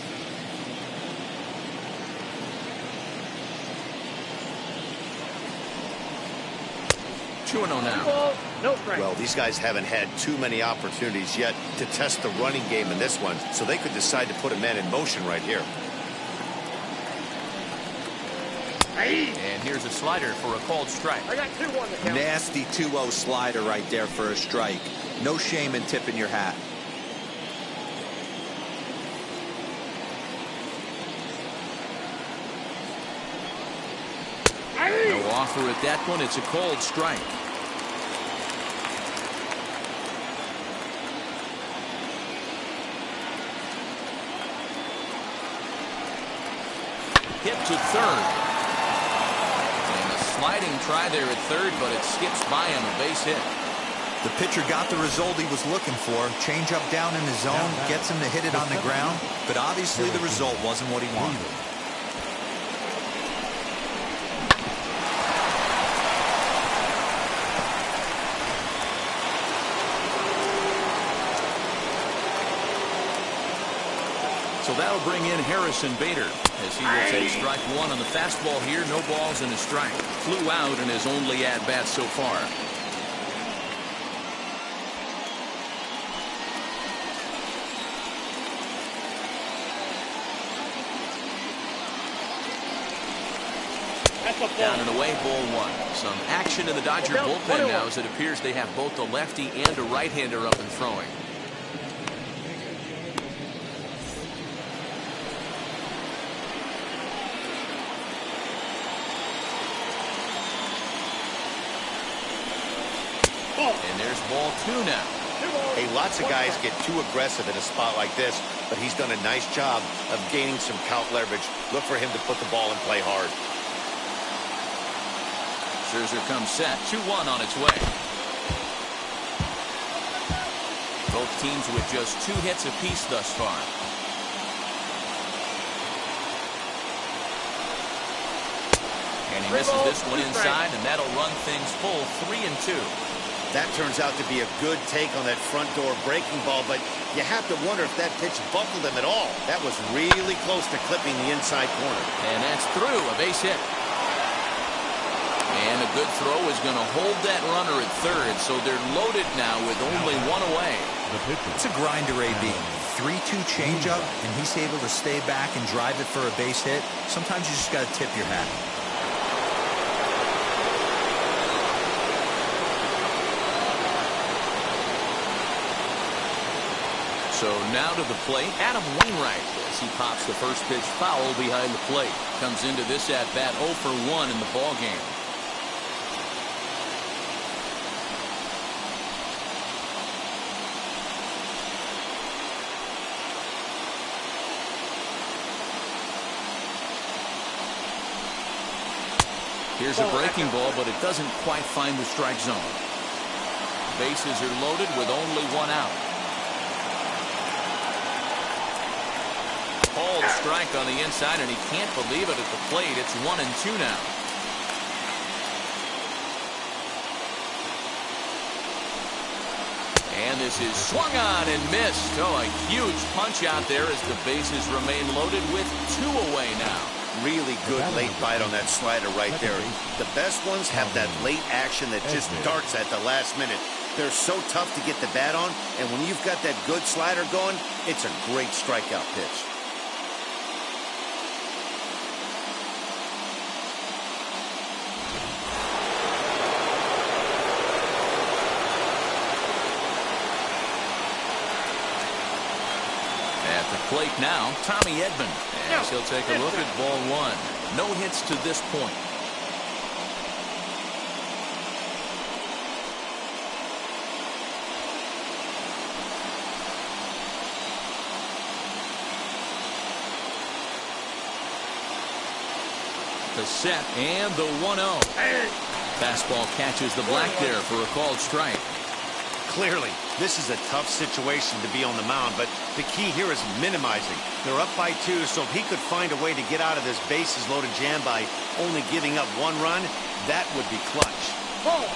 Two and 0 now. Ball, no strike. Well, these guys haven't had too many opportunities yet to test the running game in this one, so they could decide to put a man in motion right here. And here's a slider for a called strike. I got 2 on the count. Nasty 2-0 slider right there for a strike. No shame in tipping your hat. No offer at that one. It's a called strike. Hit to third. And a sliding try there at third, but it skips by him, a base hit. The pitcher got the result he was looking for. Change up down in the zone, gets him to hit it on the ground, but obviously the result wasn't what he wanted. So that'll bring in Harrison Bader as he will take strike 1 on the fastball here. No balls and a strike. Flew out in his only at-bat so far. Down and away, ball 1. Some action in the Dodger bullpen now as it appears they have both a lefty and a right-hander up and throwing. And there's ball 2 now. Hey, lots of guys get too aggressive in a spot like this, but he's done a nice job of gaining some count leverage. Look for him to put the ball in play hard. Scherzer comes set. 2-1 on its way. Both teams with just 2 hits apiece thus far. And he misses this one inside, and that'll run things full 3-2. That turns out to be a good take on that front door breaking ball, but you have to wonder if that pitch buckled him at all. That was really close to clipping the inside corner. And that's through, a base hit. And a good throw is going to hold that runner at third, so they're loaded now with only 1 away. The pitcher. It's a grinder, AB. 3-2 changeup, and he's able to stay back and drive it for a base hit. Sometimes you just got to tip your hat. So now to the plate, Adam Wainwright, as he pops the first pitch foul behind the plate. Comes into this at-bat 0 for 1 in the ballgame. Here's a breaking ball, but it doesn't quite find the strike zone. Bases are loaded with only one out. Called strike on the inside, and he can't believe it at the plate. It's 1-2 now. And this is swung on and missed. Oh, a huge punch out there as the bases remain loaded with 2 away now. Really good late bite on that slider right there. The best ones have that late action that just darts at the last minute. They're so tough to get the bat on, and when you've got that good slider going, it's a great strikeout pitch. At the plate now, Tommy Edman. As he'll take a look at ball 1. No hits to this point. The set and the 1-0. Fastball catches the black there for a called strike. Clearly, this is a tough situation to be on the mound, but the key here is minimizing. They're up by 2, so if he could find a way to get out of this bases-loaded jam by only giving up 1 run, that would be clutch.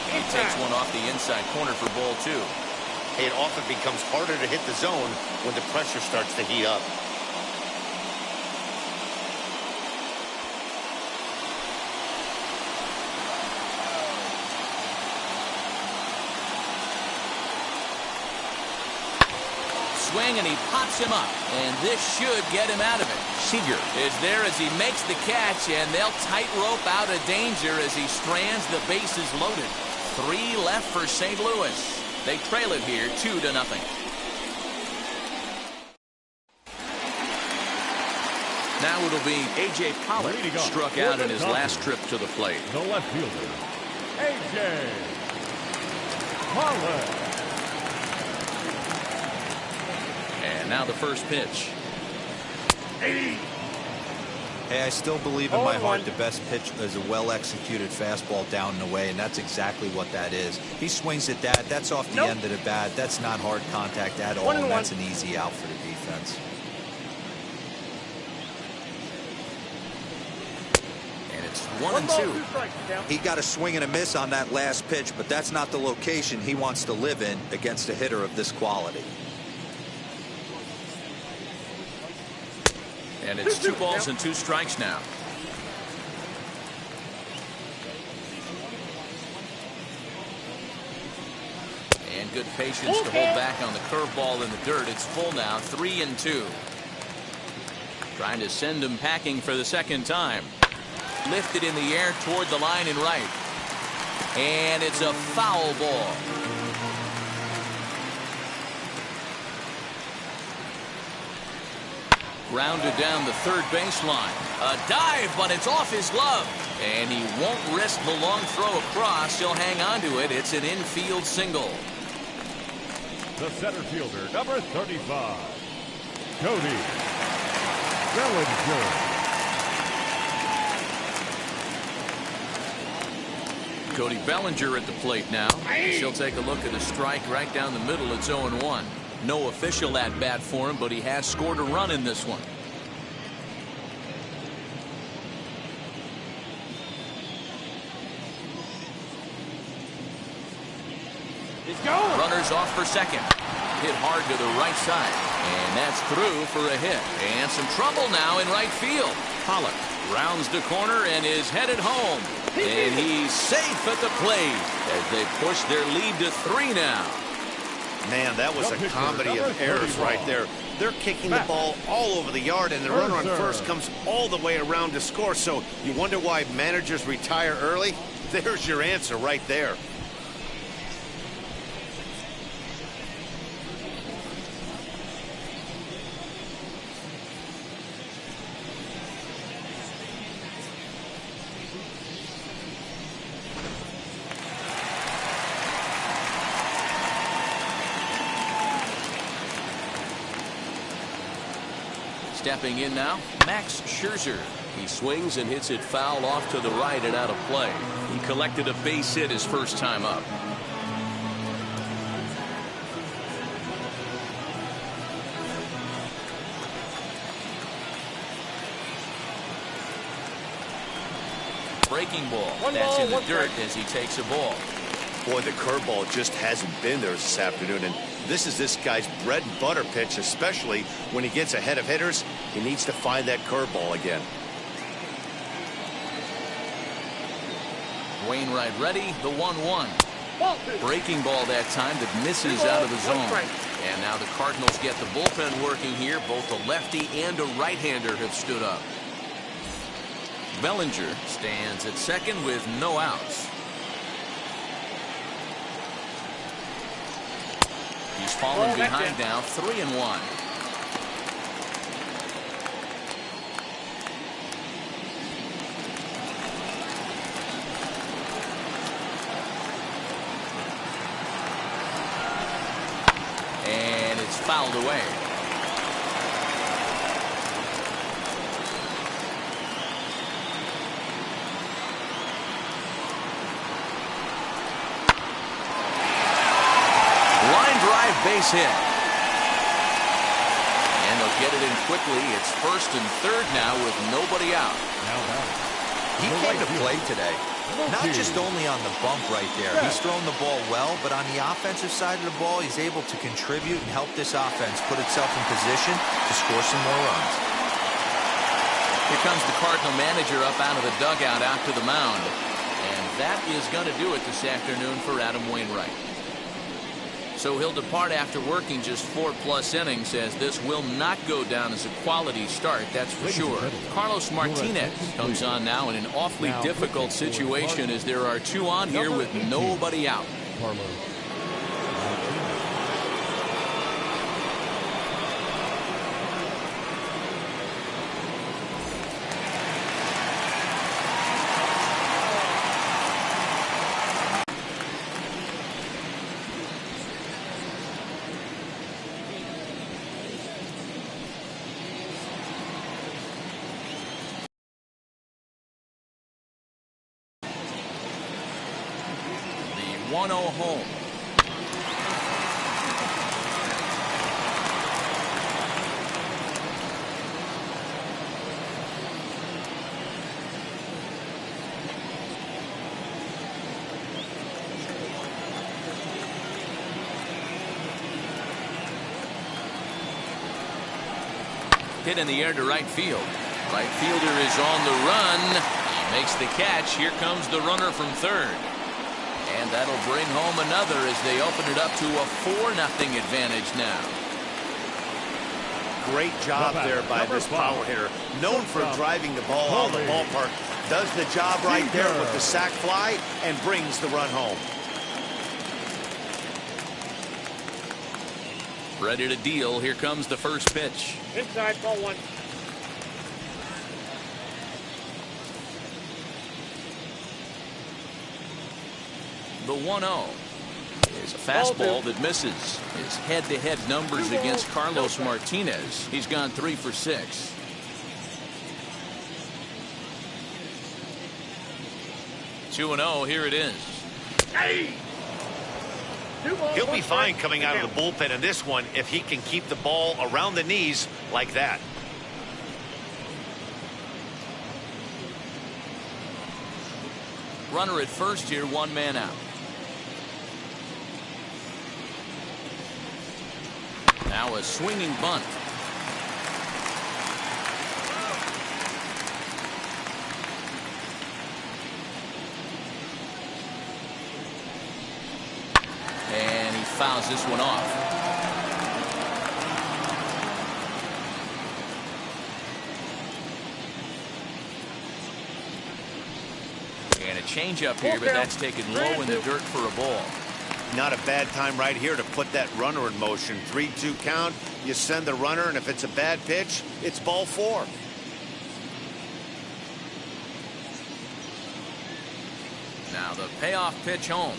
He takes one off the inside corner for ball 2. It often becomes harder to hit the zone when the pressure starts to heat up. Swing, and he pops him up, and this should get him out of it. Seager is there as he makes the catch, and they'll tightrope out of danger as he strands the bases loaded. 3 left for St. Louis. They trail it here 2-0. Now it'll be A.J. Pollock, struck out in his last trip to the plate. The left fielder, A.J. Pollock. And now the first pitch. Hey, I still believe in my heart the best pitch is a well-executed fastball down and away, and that's exactly what that is. He swings at that. That's off the end of the bat. That's not hard contact at all, and that's an easy out for the defense. And it's 1-2. He got a swing and a miss on that last pitch, but that's not the location he wants to live in against a hitter of this quality. And it's 2 balls and 2 strikes now. And good patience to hold back on the curveball in the dirt. It's full now, 3-2. Trying to send him packing for the second time. Lifted in the air toward the line and right. And it's a foul ball. Grounded down the third baseline. A dive, but it's off his glove. And he won't risk the long throw across. He'll hang on to it. It's an infield single. The center fielder, number 35, Cody Bellinger. Cody Bellinger at the plate now. She'll take a look at a strike right down the middle. It's 0-1. No official at bat for him, but he has scored a run in this one. He's going. Runners off for second. Hit hard to the right side. And that's through for a hit. And some trouble now in right field. Pollock rounds the corner and is headed home. And he's safe at the plate as they push their lead to 3 now. Man, that was a comedy of errors right there. They're kicking the ball all over the yard, and the runner on first comes all the way around to score. So you wonder why managers retire early? There's your answer right there. Stepping in now, Max Scherzer. He swings and hits it foul off to the right and out of play. He collected a base hit his first time up. Breaking ball. That's in the dirt as he takes a ball. Boy, the curveball just hasn't been there this afternoon, and this is this guy's bread and butter pitch, especially when he gets ahead of hitters. He needs to find that curveball again. Wainwright ready, the 1-1. Breaking ball that time that misses out of the zone. And now the Cardinals get the bullpen working here. Both a lefty and a right-hander have stood up. Bellinger stands at second with no outs. He's fallen behind now, 3-1. And it's fouled away. Base hit. And they'll get it in quickly. It's first and third now with nobody out. He came to play today. Not just only on the bump right there. He's thrown the ball well, but on the offensive side of the ball, he's able to contribute and help this offense put itself in position to score some more runs. Here comes the Cardinal manager up out of the dugout out to the mound. And that is going to do it this afternoon for Adam Wainwright. So he'll depart after working just 4+ innings, as this will not go down as a quality start, that's for sure. Carlos Martinez comes on now in an awfully difficult situation, as there are 2 on here with nobody out. The 1-0 home. Hit in the air to right field. Right fielder is on the run. He makes the catch. Here comes the runner from third. And that'll bring home another as they open it up to a 4-0 advantage now. Great job there by this power hitter. Known for driving the ball out of the ballpark. Does the job right there with the sac fly and brings the run home. Ready to deal. Here comes the first pitch. Inside, ball 1. The 1-0 is a fastball that misses. His head-to-head numbers against Carlos Martinez. He's gone 3 for 6. Two 2-0, here it is. He'll be fine coming out of the bullpen in this one if he can keep the ball around the knees like that. Runner at first here, 1 man out. Now a swinging bunt. And he fouls this one off. And a changeup here, but that's taken low in the dirt for a ball. Not a bad time right here to put that runner in motion. 3-2 count. You send the runner, and if it's a bad pitch, it's ball 4. Now the payoff pitch home.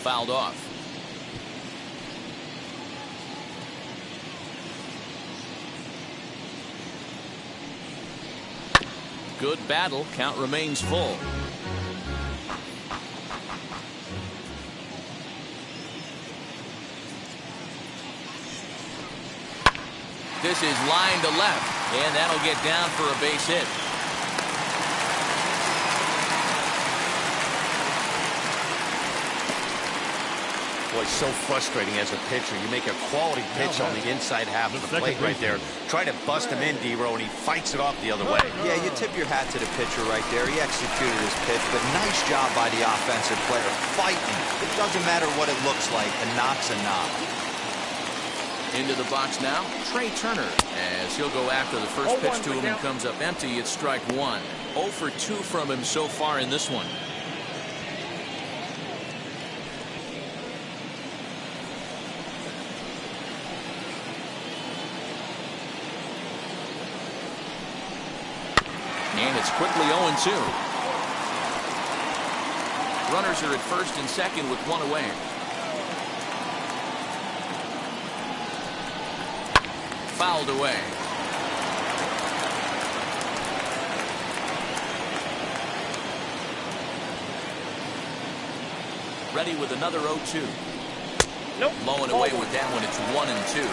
Fouled off. Good battle. Count remains full. This is line to left, and that'll get down for a base hit. Boy, so frustrating as a pitcher. You make a quality pitch on the inside half of the plate right there. Try to bust him in, D-Row, and he fights it off the other way. Yeah, you tip your hat to the pitcher right there. He executed his pitch, but nice job by the offensive player fighting. It doesn't matter what it looks like. A knock's a knock. Into the box now, Trey Turner, as he'll go after the first pitch to him and comes up empty. It's strike 1. 0 for 2 from him so far in this one. And it's quickly 0-2. Runners are at first and second with 1 away. Fouled away. Ready with another 0-2. Nope. Low and away with that one. It's 1-2.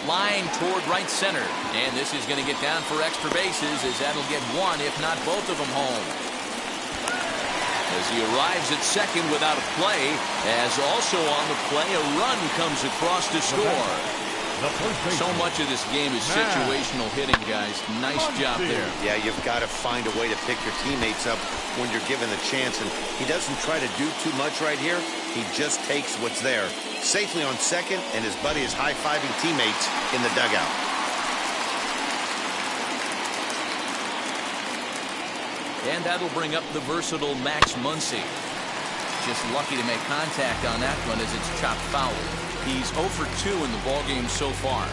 Line toward right center. And this is going to get down for extra bases, as that'll get 1, if not both of them, home. As he arrives at second without a play, as also on the play, a run comes across to score. So much of this game is situational hitting, guys. Nice job there. Yeah, you've got to find a way to pick your teammates up when you're given the chance, and he doesn't try to do too much right here. He just takes what's there. Safely on second, and his buddy is high-fiving teammates in the dugout. And that'll bring up the versatile Max Muncy. Just lucky to make contact on that one as it's chopped foul. He's 0 for 2 in the ballgame so far.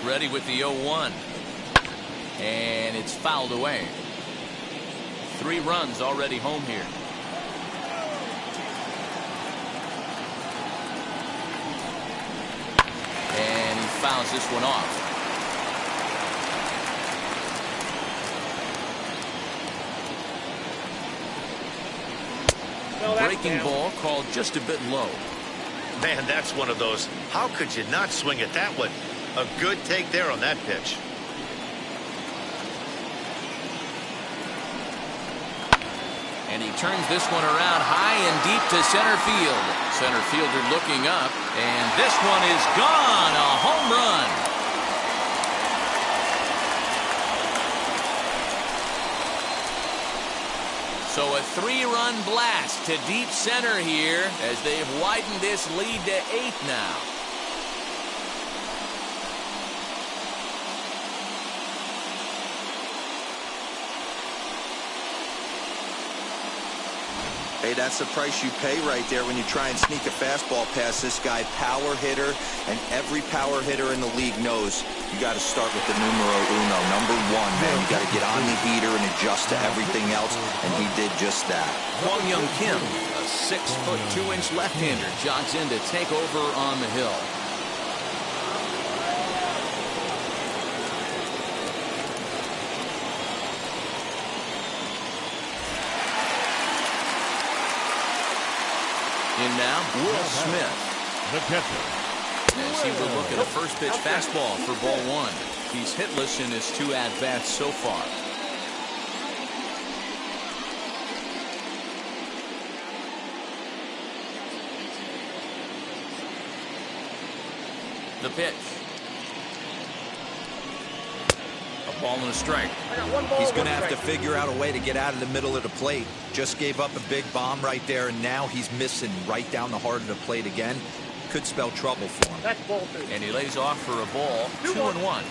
Ready with the 0-1. And it's fouled away. 3 runs already home here. And he fouls this one off. Breaking ball called just a bit low. Man, that's one of those. How could you not swing at that one? A good take there on that pitch. And he turns this one around high and deep to center field. Center fielder looking up, and this one is gone. A home run. So a 3-run blast to deep center here as they have widened this lead to 8 now. Hey, that's the price you pay right there when you try and sneak a fastball past this guy. Power hitter, and every power hitter in the league knows you got to start with the numero uno, number 1, man. You got to get on the heater and adjust to everything else, and he did just that. Kwang Young Kim, a 6-foot 2-inch left-hander, jogs in to take over on the hill. In now, Will Smith. The catcher. As he will look at a first pitch fastball for ball 1. He's hitless in his 2 at-bats so far. the pitch. A ball and a strike. He's going to have to figure out a way to get out of the middle of the plate. Just gave up a big bomb right there, and now he's missing right down the heart of the plate again. Could spell trouble for him. That's ball 2. And he lays off for a ball. 2-1.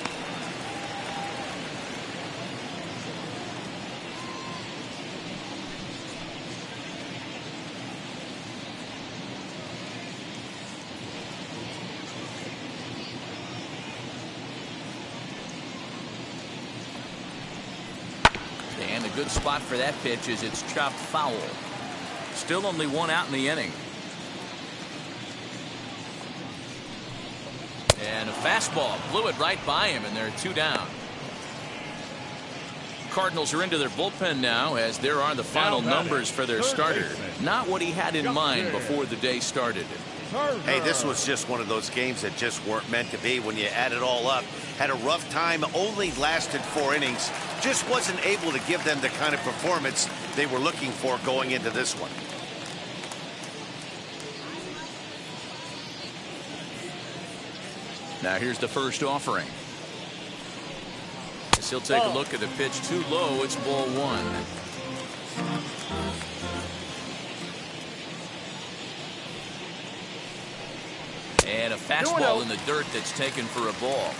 And a good spot for that pitch is it's chopped foul. Still only 1 out in the inning. And a fastball blew it right by him, and they're 2 down. Cardinals are into their bullpen now, as there are the final numbers for their starter. Not what he had in mind before the day started. Hey, this was just one of those games that just weren't meant to be. When you add it all up, had a rough time, only lasted 4 innings, just wasn't able to give them the kind of performance they were looking for going into this one. Now here's the first offering. As he'll take a look at the pitch too low. It's ball 1. And a fastball in the dirt that's taken for a ball.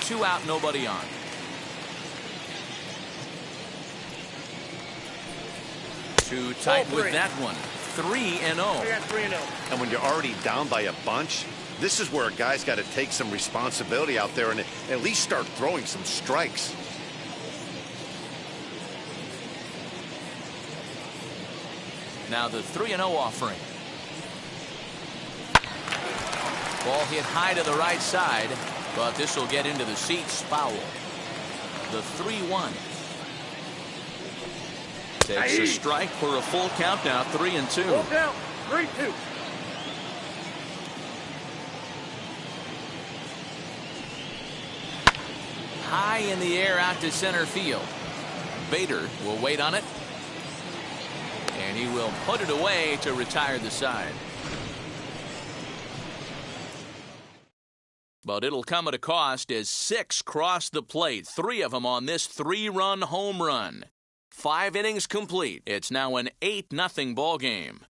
2 out, nobody on. Too tight with that one. 3-0. And when you're already down by a bunch, this is where a guy's got to take some responsibility out there and at least start throwing some strikes. Now the 3-0 offering. Ball hit high to the right side, but this will get into the seats. Foul. The 3-1. Takes a strike for a full count now. 3-2. Full count. 3-2. High in the air out to center field. Bader will wait on it. And he will put it away to retire the side. But it'll come at a cost as 6 cross the plate. 3 of them on this 3-run home run. 5 innings complete. It's now an 8-0 ball game.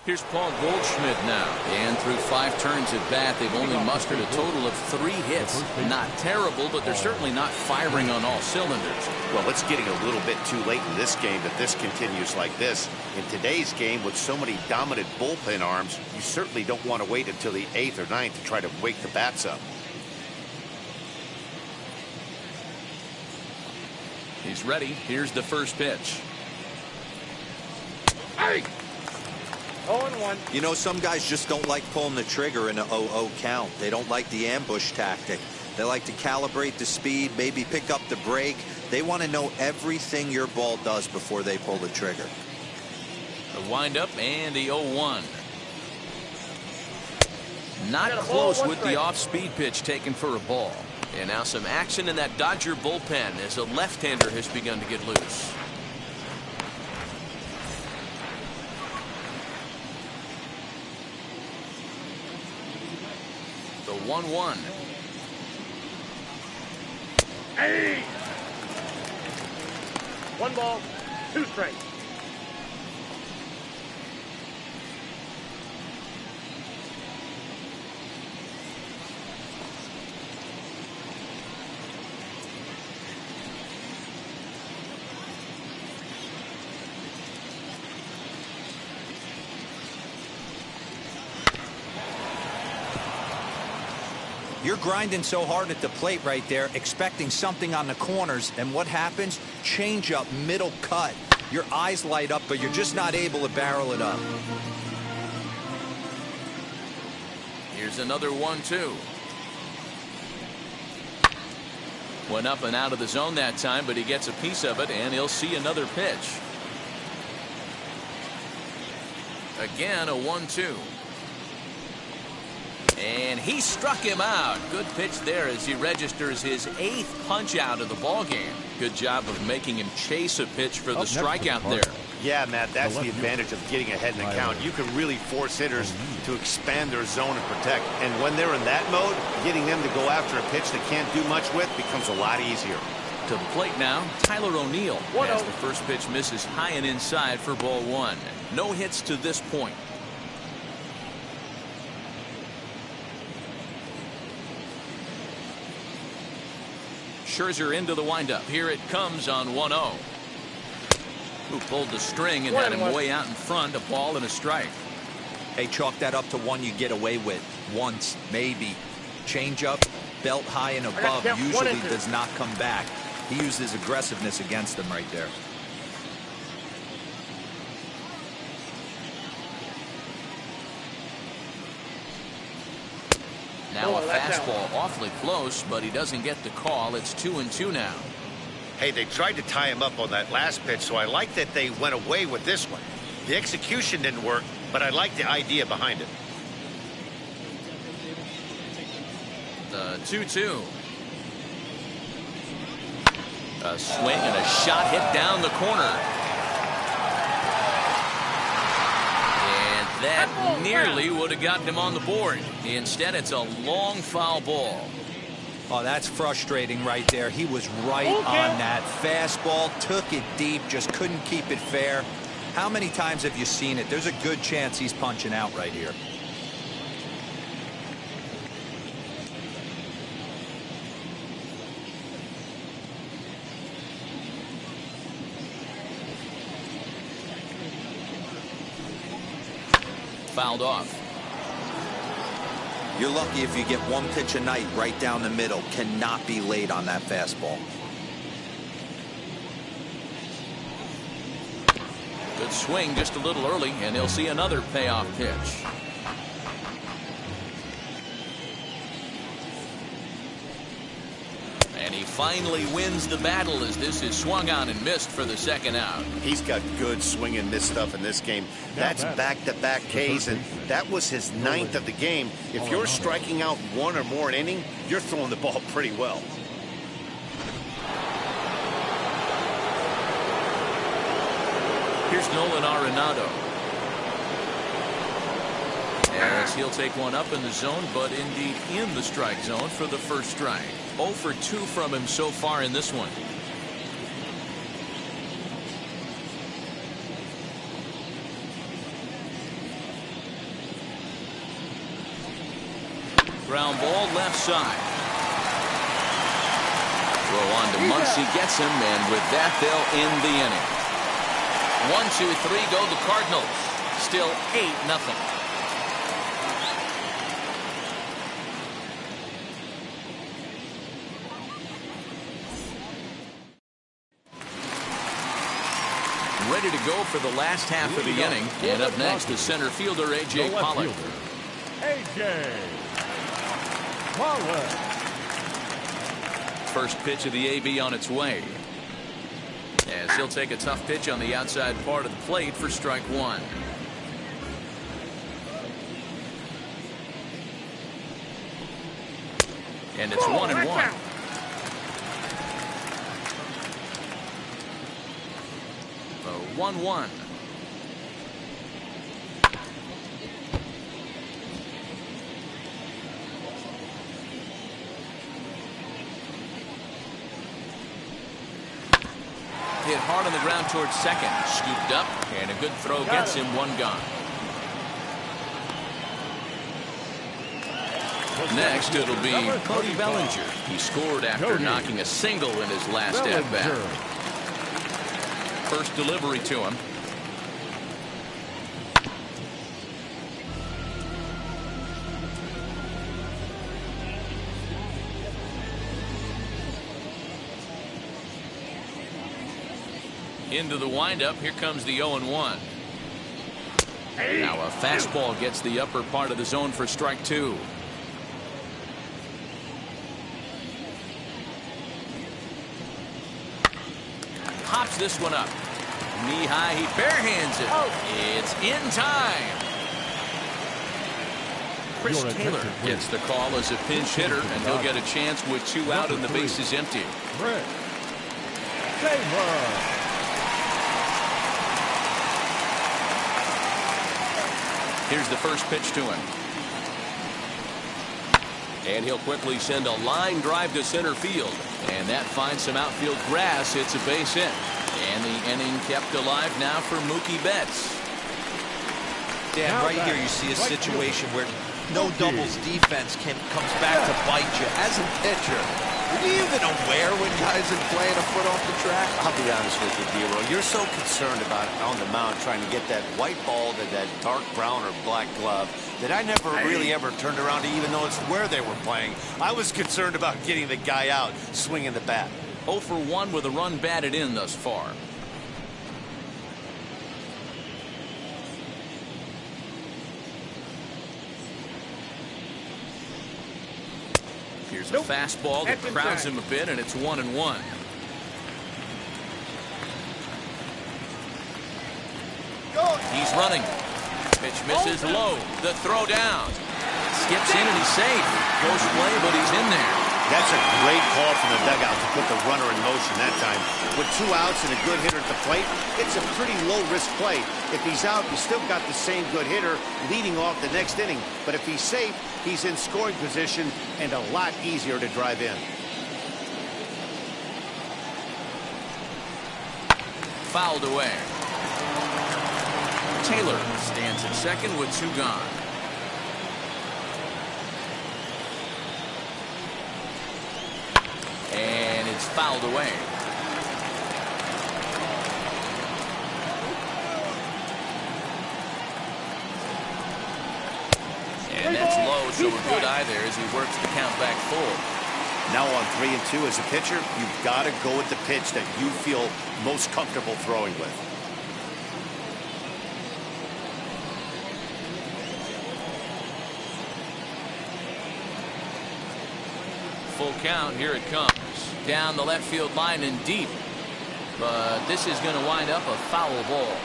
Here's Paul Goldschmidt now. And through 5 turns at bat, they've only mustered a total of 3 hits. Not terrible, but they're certainly not firing on all cylinders. Well, it's getting a little bit too late in this game if this continues like this. In today's game, with so many dominant bullpen arms, you certainly don't want to wait until the 8th or 9th to try to wake the bats up. He's ready. Here's the first pitch. Hey! 0-1. You know, some guys just don't like pulling the trigger in a 0-0 count. They don't like the ambush tactic. They like to calibrate the speed, maybe pick up the brake. They want to know everything your ball does before they pull the trigger. The windup and the 0-1. Not close with the off-speed pitch taken for a ball. And now some action in that Dodger bullpen as a left-hander has begun to get loose. The 1-1. Hey! 1 ball, 2 strikes. You're grinding so hard at the plate right there, expecting something on the corners, and what happens? Change up, middle cut. Your eyes light up, but you're just not able to barrel it up. Here's another 1-2. Went up and out of the zone that time, but he gets a piece of it, and he'll see another pitch. Again, a 1-2. And he struck him out. Good pitch there as he registers his 8th punch out of the ball game. Good job of making him chase a pitch for the strikeout there. Yeah, Matt, that's the advantage of getting ahead in the count. You can really force hitters to expand their zone and protect. And when they're in that mode, getting them to go after a pitch they can't do much with becomes a lot easier. To the plate now, Tyler O'Neill, as the first pitch misses high and inside for ball one. No hits to this point. Scherzer into the windup. Here it comes on 1-0. Who pulled the string and had him way out in front. A ball and a strike. Hey, chalk that up to one you get away with once, maybe. Change up, belt high and above, usually does not come back. He used his aggressiveness against them right there. Now a fastball awfully close, but he doesn't get the call. It's 2-2 now. Hey, they tried to tie him up on that last pitch, so I like that they went away with this one. The execution didn't work, but I like the idea behind it. 2-2. A swing and a shot hit down the corner. And that nearly would have gotten him on the board. Instead, it's a long foul ball. Oh, that's frustrating right there. He was right on that. Fastball, took it deep, just couldn't keep it fair. How many times have you seen it? There's a good chance he's punching out right here. Fouled off. You're lucky if you get one pitch a night right down the middle. Cannot be late on that fastball. Good swing just a little early, and he'll see another payoff pitch. And he finally wins the battle as this is swung on and missed for the second out. He's got good swing and miss stuff in this game. That's back-to-back Ks, and that was his 9th of the game. If you're striking out one or more an inning, you're throwing the ball pretty well. Here's Nolan Arenado. As he'll take one up in the zone, but indeed in the strike zone for the first strike. 0 for 2 from him so far in this one. Ground ball left side. Throw on to Muncy, gets him, and with that they'll end the inning. 1, 2, 3 go the Cardinals. Still 8-0. Ready to go for the last half of the inning. And up next is center fielder A.J. Pollock. A.J. Pollock. First pitch of the AB on its way. As he'll take a tough pitch on the outside part of the plate for strike one. And it's 1-1. So 1-1. Hit hard on the ground towards second. Scooped up, and a good throw gets him one gone. Next, it'll be Cody Bellinger. He scored after knocking a single in his last at-bat. First delivery to him. Into the windup. Here comes the 0-1. Now a fastball gets the upper part of the zone for strike two. Pops this one up. Knee high, he barehands it. It's in time. Chris Taylor gets the call as a pinch hitter, and he'll get a chance with two out and the bases empty. Here's the first pitch to him. And he'll quickly send a line drive to center field. And that finds some outfield grass. It's a base hit. And the inning kept alive now for Mookie Betts. Dan, right here you see a situation where no doubles defense comes back to bite you. As a pitcher, are you even aware when guys are playing a foot off the track? I'll be honest with you, D-Roll. You're so concerned about on the mound trying to get that white ball to that dark brown or black glove that I never really ever turned around to even notice where they were playing. I was concerned about getting the guy out swinging the bat. 0 for 1 with a run batted in thus far. Here's a fastball that crowds him a bit, and it's 1-1. He's running. Pitch misses low. The throw down. Skips in and he's safe. Goes play, but he's in there. That's a great call from the dugout to put the runner in motion that time. With 2 outs and a good hitter at the plate, it's a pretty low-risk play. If he's out, you still got the same good hitter leading off the next inning. But if he's safe, he's in scoring position and a lot easier to drive in. Fouled away. Taylor stands at second with 2 gone. And it's fouled away. And that's low, so a good eye there as he works the count back full. Now on 3-2 as a pitcher, you've got to go with the pitch that you feel most comfortable throwing with. Full count, here it comes. Down the left field line and deep. But this is going to wind up a foul ball.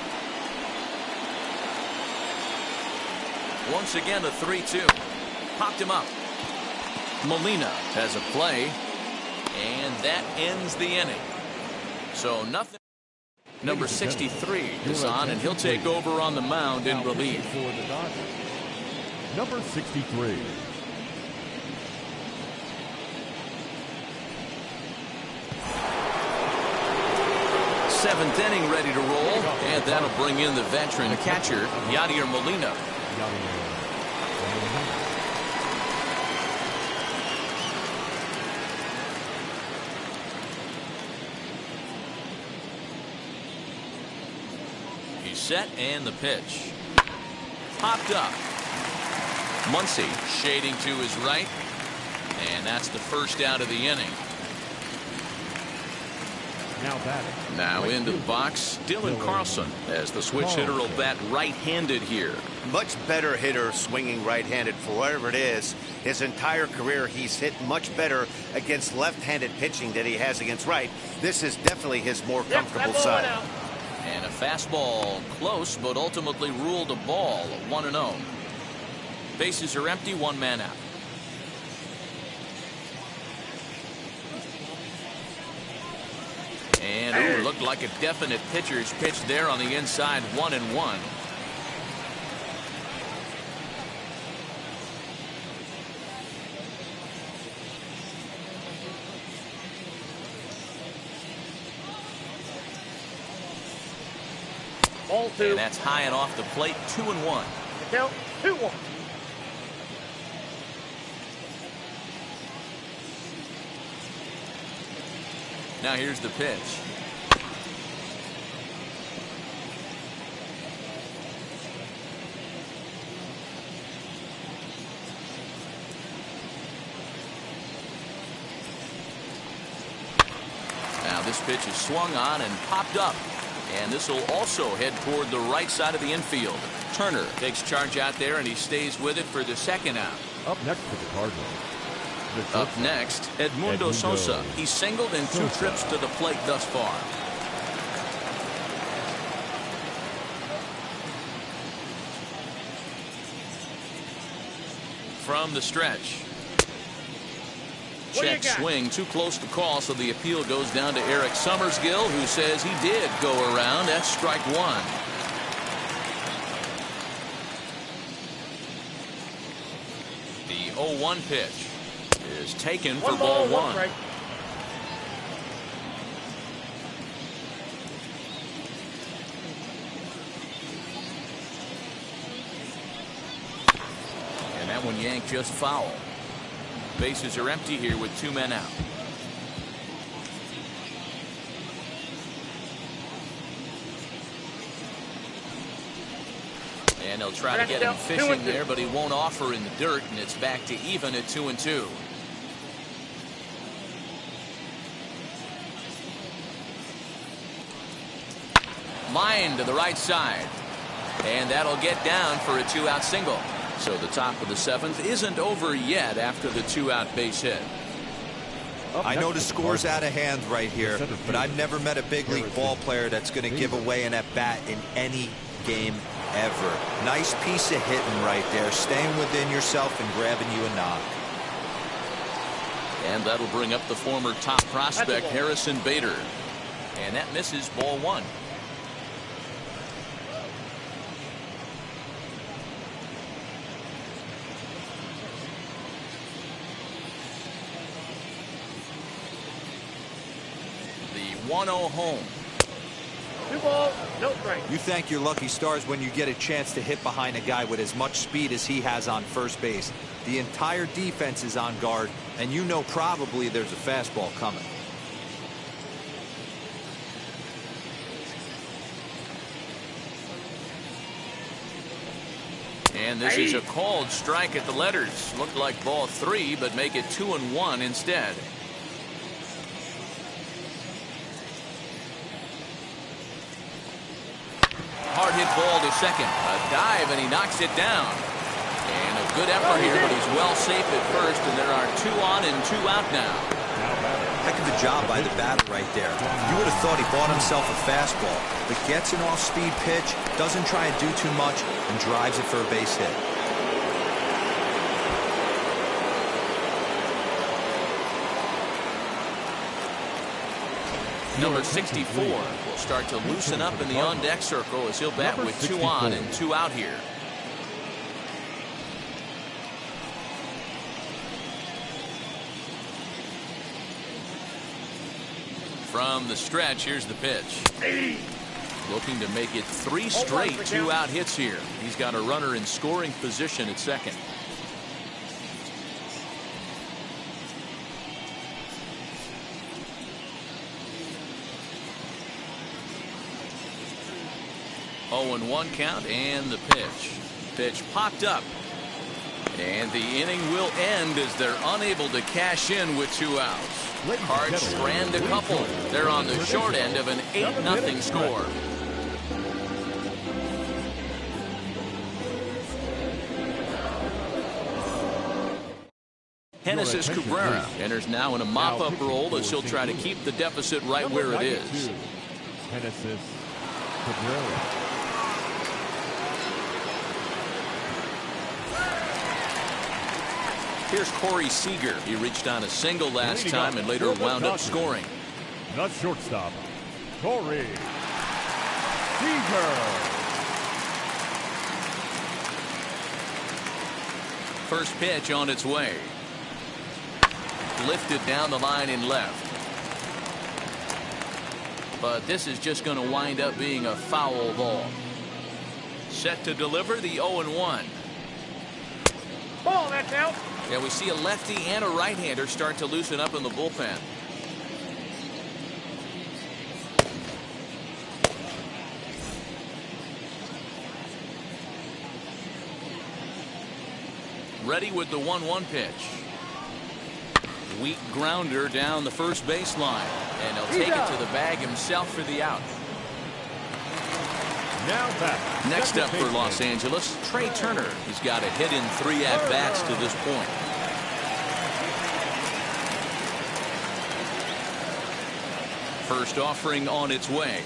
Once again, a 3-2. Popped him up. Molina has a play. And that ends the inning. So nothing. Number 63 is on, and he'll take over on the mound in relief. For the Dodgers, number 63. Seventh inning ready to roll, and that'll bring in the veteran catcher, Yadier Molina. He's set, and the pitch. Popped up. Muncy shading to his right, and that's the first out of the inning. Now into the box, Dylan Carlson, as the switch hitter will bat right-handed here. Much better hitter swinging right-handed for whatever it is. His entire career, he's hit much better against left-handed pitching than he has against right. This is definitely his more comfortable side. And a fastball close, but ultimately ruled a ball, 1-0. Bases are empty, 1 man out. And ooh, looked like a definite pitcher's pitch there on the inside, 1-1. Ball 2. And that's high and off the plate, 2-1. Count 2-1. Now here's the pitch. Now this pitch is swung on and popped up. And this will also head toward the right side of the infield. Turner takes charge out there, and he stays with it for the second out. Up next for the Cardinals. Up next, Edmundo Sosa. He's singled in 2 trips to the plate thus far. From the stretch. Check swing, too close to call, so the appeal goes down to Eric Summersgill, who says he did go around. That's strike 1. 0-1 pitch is taken for ball one. Strike. And that one yanked just foul. Bases are empty here with 2 men out. And he'll try to get him fishing there, but he won't offer in the dirt, and it's back to even at 2-2. Line to the right side. And that'll get down for a 2-out single. So the top of the 7th isn't over yet after the 2-out base hit. I know the score's out of hand right here, but I've never met a big league ball player that's going to give away an at-bat in any game ever. Nice piece of hitting right there, staying within yourself and grabbing you a knock. And that'll bring up the former top prospect Harrison Bader. And that misses ball one. The 1-0 home. 2 balls, no strike. You thank your lucky stars when you get a chance to hit behind a guy with as much speed as he has on first base. The entire defense is on guard, and you know probably there's a fastball coming. And this is a called strike at the letters. Looked like ball 3, but make it 2-1 instead. Hard hit ball to second. A dive, and he knocks it down. And a good effort here, but he's well safe at first, and there are 2 on and 2 out now. Heck of a job by the batter right there. You would have thought he bought himself a fastball, but gets an off-speed pitch, doesn't try and do too much, and drives it for a base hit. Number 64 will start to loosen up in the on-deck circle as he'll bat with 2 on and 2 out here. From the stretch, here's the pitch. Looking to make it 3 straight 2-out hits here. He's got a runner in scoring position at second. Oh, and 1 count, and the pitch. Pitch popped up. And the inning will end as they're unable to cash in with 2 outs. Cards strand a couple. They're on the short end of an 8-0 score. Genesis Cabrera enters now in a mop-up role as he'll try to keep the deficit right where it is. Genesis Cabrera. Here's Corey Seager. He reached on a single last time and later wound up scoring. Not shortstop, Corey Seager. First pitch on its way. Lifted down the line in left. But this is just going to wind up being a foul ball. Set to deliver the 0-1. Ball, that's out. Yeah, we see a lefty and a right-hander start to loosen up in the bullpen. Ready with the 1-1 pitch. Weak grounder down the first baseline, and he'll take it to the bag himself for the out. Now back. Next up for Los Angeles, Trey Turner. He's got a hit in 3 at-bats to this point. First offering on its way.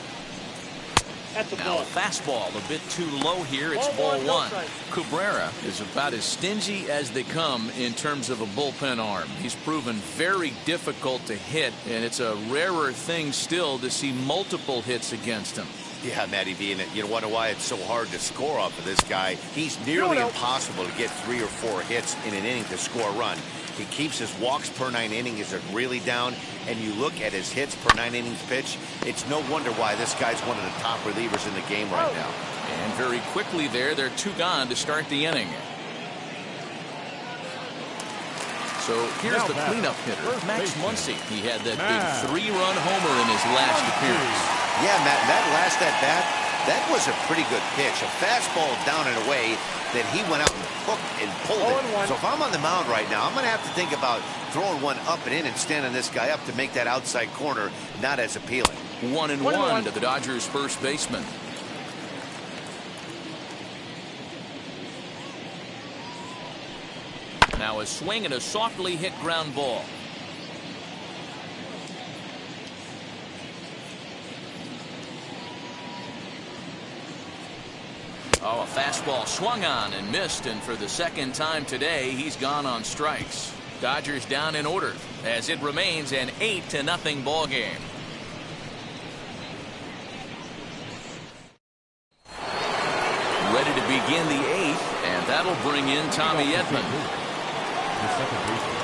Now a fastball a bit too low here. It's ball 1. Cabrera is about as stingy as they come in terms of a bullpen arm. He's proven very difficult to hit, and it's a rarer thing still to see multiple hits against him. Yeah, Matty V, and you wonder why it's so hard to score off of this guy. He's nearly impossible to get 3 or 4 hits in an inning to score a run. He keeps his walks per 9 innings are really down, and you look at his hits per 9 innings pitch, it's no wonder why this guy's one of the top relievers in the game right now. And very quickly they're 2 gone to start the inning. So here's the cleanup hitter, Max Muncy. He had that big 3-run homer in his last appearance. Yeah, Matt, that last at-bat, that was a pretty good pitch. A fastball down and away that he went out and hooked and pulled it. So if I'm on the mound right now, I'm going to have to think about throwing one up and in and standing this guy up to make that outside corner not as appealing. 1-1 to the Dodgers' first baseman. Now a swing and a softly hit ground ball. Oh, a fastball swung on and missed, and for the second time today, he's gone on strikes. Dodgers down in order as it remains an 8-0 ball game. Ready to begin the 8th, and that'll bring in Tommy Edman. The second baseman,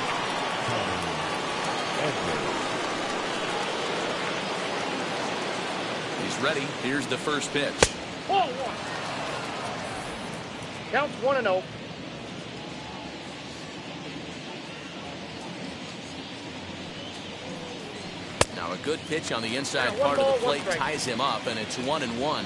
Tommy Edman. He's ready. Here's the first pitch. Ball 1. Counts 1-0. Now a good pitch on the inside part of the plate ties him up, and it's 1-1.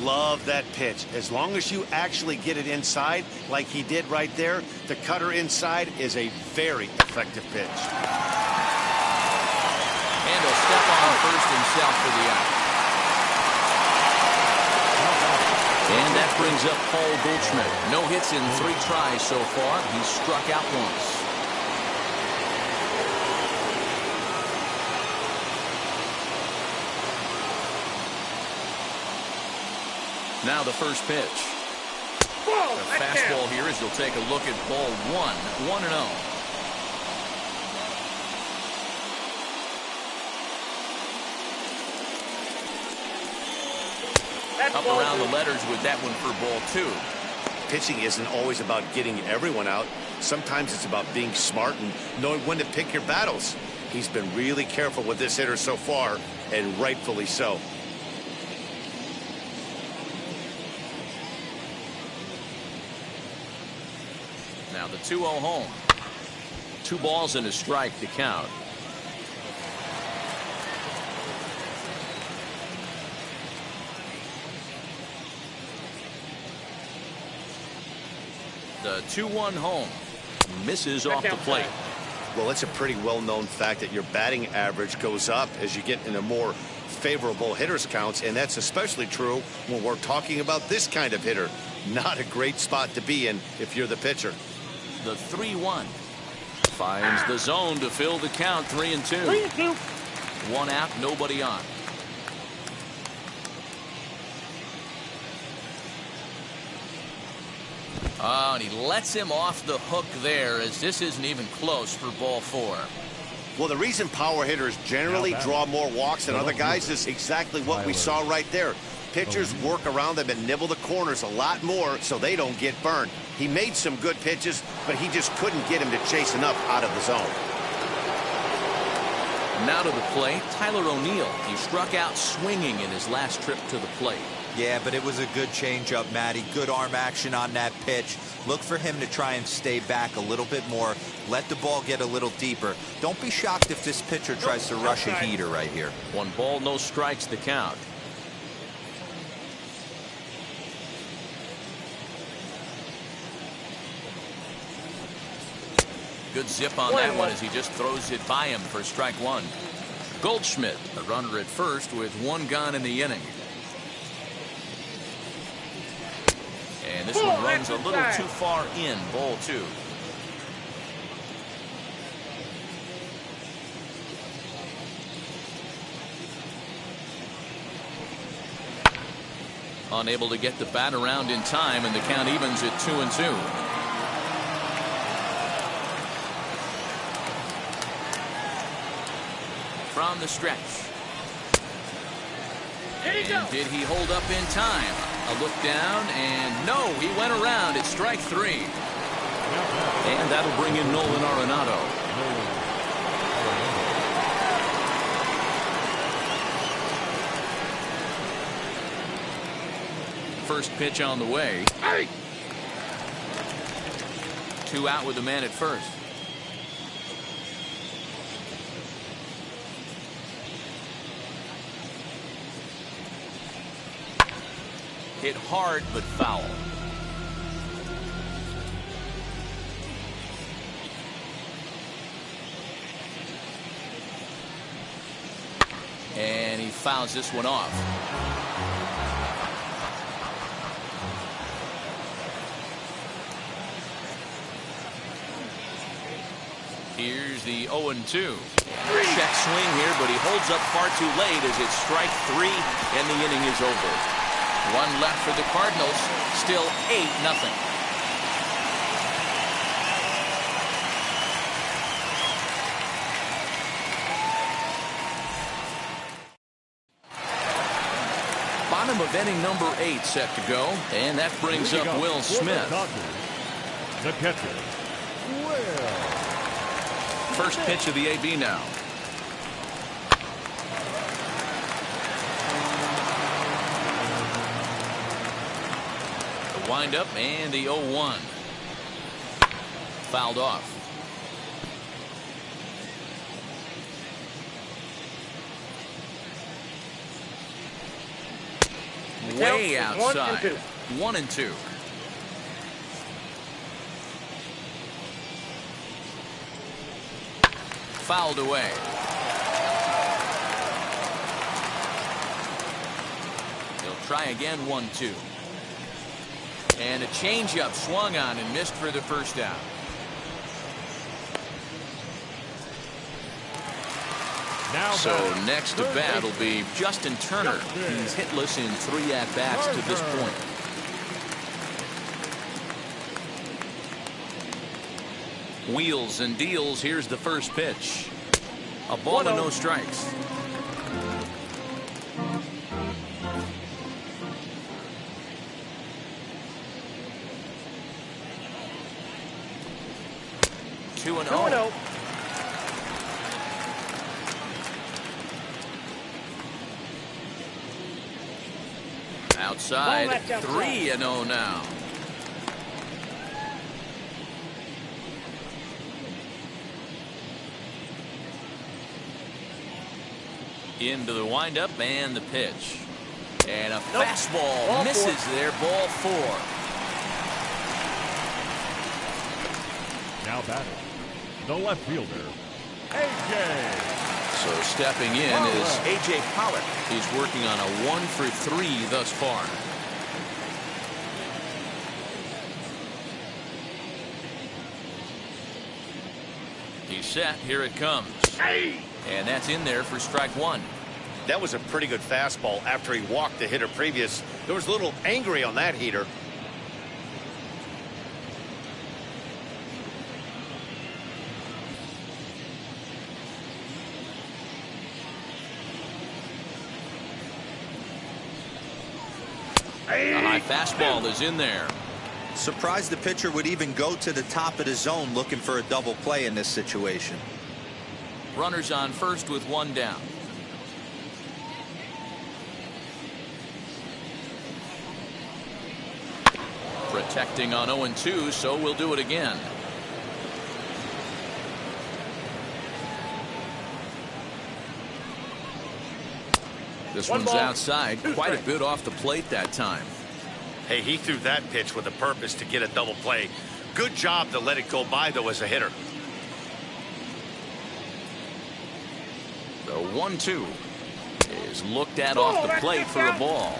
Love that pitch. As long as you actually get it inside, like he did right there, the cutter inside is a very effective pitch. And he'll step on first himself for the out. And that brings up Paul Goldschmidt. No hits in 3 tries so far. He's struck out once. Now the first pitch. The fastball here as he'll take a look at ball 1. 1-0. Up around the letters with that one for ball 2. Pitching isn't always about getting everyone out. Sometimes it's about being smart and knowing when to pick your battles. He's been really careful with this hitter so far, and rightfully so. Now the 2-0 home. 2 balls and a strike to count. The 2-1 home misses off the plate. Well, it's a pretty well-known fact that your batting average goes up as you get into more favorable hitters counts, and that's especially true when we're talking about this kind of hitter. Not a great spot to be in if you're the pitcher. The 3-1 finds the zone to fill the count. 3-2. 3-2. 1 out, nobody on. Oh, and he lets him off the hook there, as this isn't even close for ball 4. Well, the reason power hitters generally draw more walks than other guys is exactly what we saw right there. Pitchers work around them and nibble the corners a lot more so they don't get burned. He made some good pitches, but he just couldn't get him to chase enough out of the zone. Now to the plate, Tyler O'Neill. He struck out swinging in his last trip to the plate. Yeah, but it was a good changeup, Matty. Good arm action on that pitch. Look for him to try and stay back a little bit more. Let the ball get a little deeper. Don't be shocked if this pitcher tries to rush a heater right here. 1 ball, no strikes to count. Good zip on that one as he just throws it by him for strike 1. Goldschmidt, the runner at first with 1 gone in the inning. And this one runs a little too far in, ball 2. Unable to get the bat around in time, and the count evens at 2-2. From the stretch. And did he hold up in time? A look down, and no, he went around. It's strike 3. And that'll bring in Nolan Arenado. First pitch on the way. 2 out with the man at first. Hit hard but foul. And he fouls this one off. Here's the 0-2. Check swing here, but he holds up far too late as it's strike 3 and the inning is over. 1 left for the Cardinals. Still 8-0. Bottom of inning number 8 set to go, and that brings up Will Smith. The catcher, Will. First pitch of the AB now. The windup and the 0-1. Fouled off. Way outside. 1-2. Fouled away. He'll try again. 1-2. And a changeup swung on and missed for the first out. So next to bat will be Justin Turner. He's hitless in 3 at-bats to this point. Wheels and deals. Here's the first pitch. A ball and no strikes. Two and 0. Outside, 3-0 now. Into the windup and the pitch. And a fastball misses there. Ball 4. Now batting, the left fielder, A.J. So stepping in is A.J. Pollock. He's working on a 1 for 3 thus far. He's set. Here it comes. And that's in there for strike 1. That was a pretty good fastball after he walked the hitter previous. There was a little angry on that heater. The high fastball is in there. Surprised the pitcher would even go to the top of the zone looking for a double play in this situation. Runners on first with 1 down. Protecting on 0-2, so we'll do it again. This one's outside, quite a bit off the plate that time. Hey, he threw that pitch with a purpose to get a double play. Good job to let it go by, though, as a hitter. The 1-2 is looked at off the plate for a ball.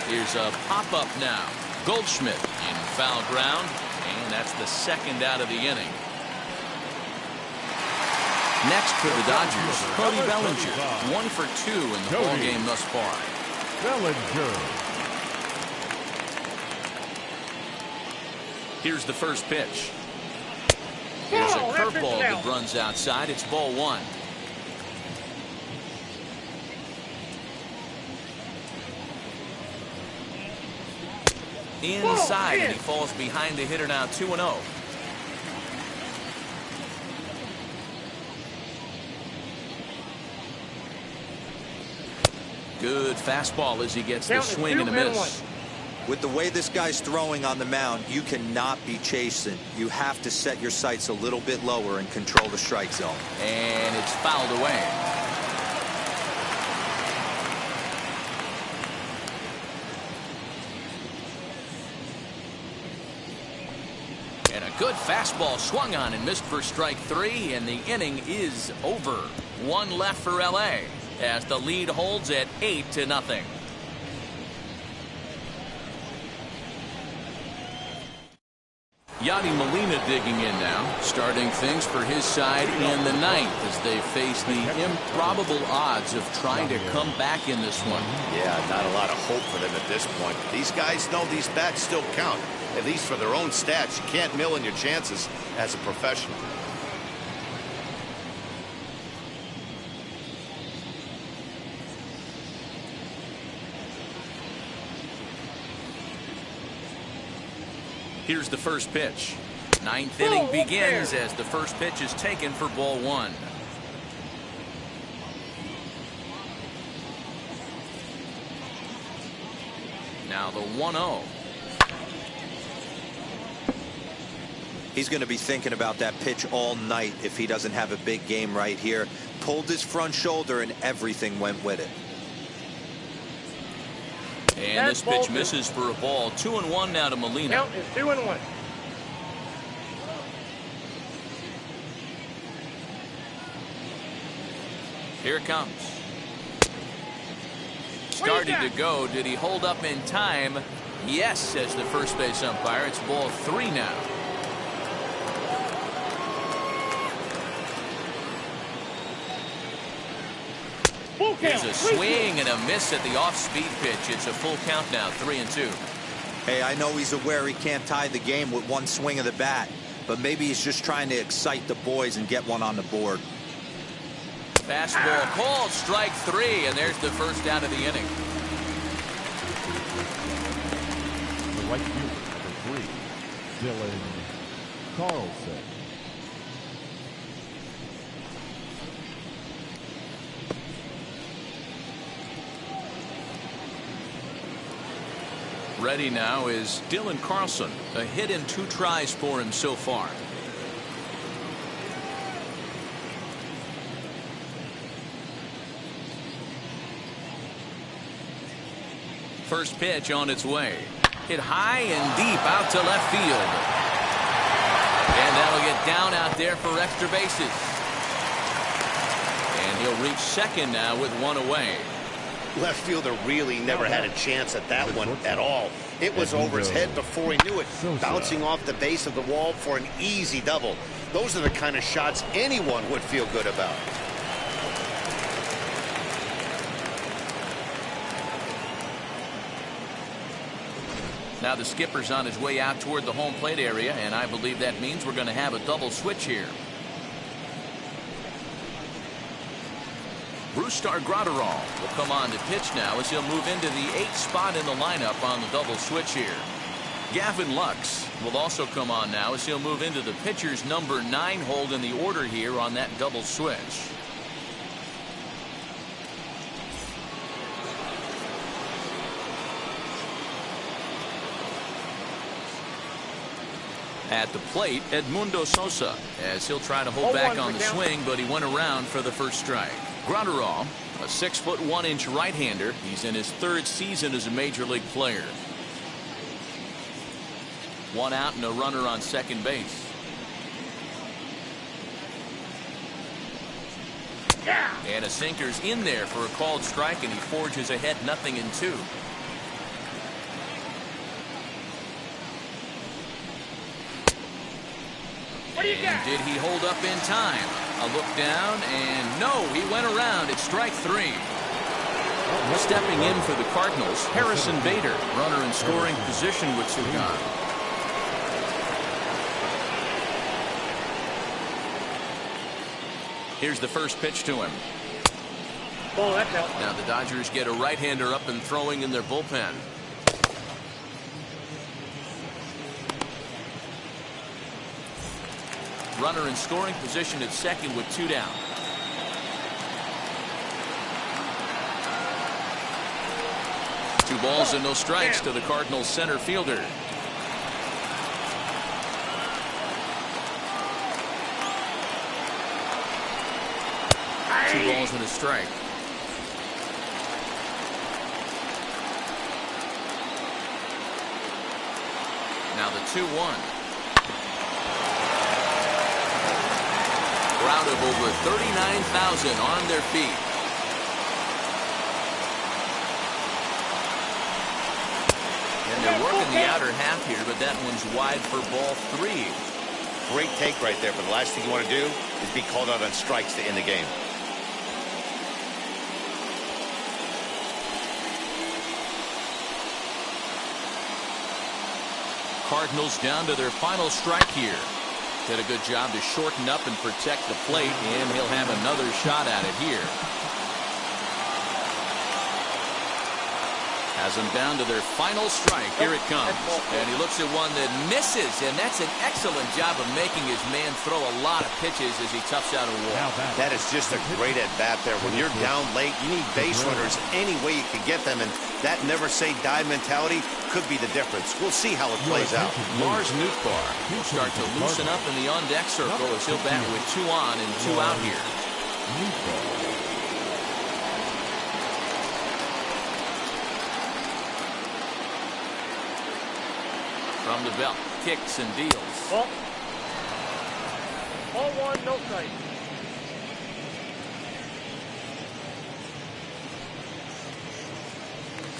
Here's a pop-up now. Goldschmidt in foul ground, and that's the 2nd out of the inning. Next for the Dodgers, Cody Bellinger. 1 for 2 in the ball game thus far. Bellinger. Here's the first pitch. Here's a curveball that runs outside. It's ball one. Inside, and he falls behind the hitter now, 2-0. Good fastball as he gets the swing and a miss. With the way this guy's throwing on the mound, you cannot be chasing. You have to set your sights a little bit lower and control the strike zone. And it's fouled away. And a good fastball swung on and missed for strike three, and the inning is over. One left for LA as the lead holds at 8-0. Yadi Molina digging in now, starting things for his side in the ninth as they face the improbable odds of trying to come back in this one. Yeah, not a lot of hope for them at this point. These guys know these bats still count, at least for their own stats. You can't mill in your chances as a professional. Here's the first pitch. Ninth inning begins as the first pitch is taken for ball one. Now the 1-0. He's going to be thinking about that pitch all night if he doesn't have a big game right here. Pulled his front shoulder and everything went with it. And this pitch misses for a ball. 2-1 now to Molina. Count is 2-1. Here it comes. Started to go. Did he hold up in time? Yes, says the first base umpire. It's ball three now. There's a swing and a miss at the off-speed pitch. It's a full count now, 3-2. Hey, I know he's aware he can't tie the game with one swing of the bat, but maybe he's just trying to excite the boys and get one on the board. Fastball called, strike three, and there's the first out of the inning. The right fielder, number 3, Dylan Carlson. Ready now is Dylan Carlson. A hit in 2 tries for him so far. First pitch on its way. Hit high and deep out to left field. And that'll get down out there for extra bases. And he'll reach second now with one away. Left fielder really never had a chance at that one at all. It was over his head before he knew it, bouncing off the base of the wall for an easy double. Those are the kind of shots anyone would feel good about. Now the skipper's on his way out toward the home plate area, and I believe that means we're going to have a double switch here. Brustar Graterol will come on to pitch now as he'll move into the 8th spot in the lineup on the double switch here. Gavin Lux will also come on now as he'll move into the pitcher's number 9 hold in the order here on that double switch. At the plate, Edmundo Sosa, as he'll try to hold back on the swing, but he went around for the first strike. Graterol, a 6'1" right-hander. He's in his 3rd season as a major league player. 1 out and a runner on second base. And a sinker's in there for a called strike, and he forges ahead 0-2. And did he hold up in time? A look down, and no, he went around. It's strike 3. Stepping in for the Cardinals, Harrison Bader, runner in scoring position with 2 gone. Here's the first pitch to him. Ball, that's out. Now the Dodgers get a right-hander up and throwing in their bullpen. Runner in scoring position at second with 2 down. Two balls and no strikes to the Cardinals center fielder. Two balls and a strike. Now the 2-1. Crowd of over 39,000 on their feet. And they're working the outer half here, but that one's wide for ball 3. Great take right there, but the last thing you want to do is be called out on strikes to end the game. Cardinals down to their final strike here. Did a good job to shorten up and protect the plate, and he'll have another shot at it here. Has them down to their final strike. Here it comes. And he looks at one that misses, and that's an excellent job of making his man throw a lot of pitches as he toughs out a wall. That is just a great at-bat there. When you're down late, you need base runners any way you can get them, and that never-say-die mentality could be the difference. We'll see how it plays out. Lars Nootbaar will start to loosen up in the on-deck circle as he'll bat with 2 on and 2 out here. From the belt, kicks and deals. Ball 1, no strike.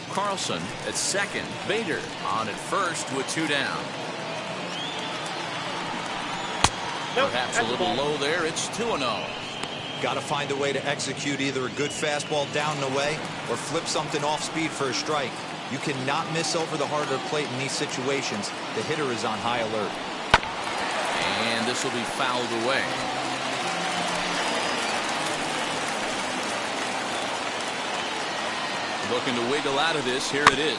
Carlson at second. Bader on at first with 2 down. Nope, Perhaps a little low there. It's 2-0. Got to find a way to execute either a good fastball down and away or flip something off speed for a strike. You cannot miss over the heart of the plate in these situations. The hitter is on high alert. And this will be fouled away. Looking to wiggle out of this. Here it is.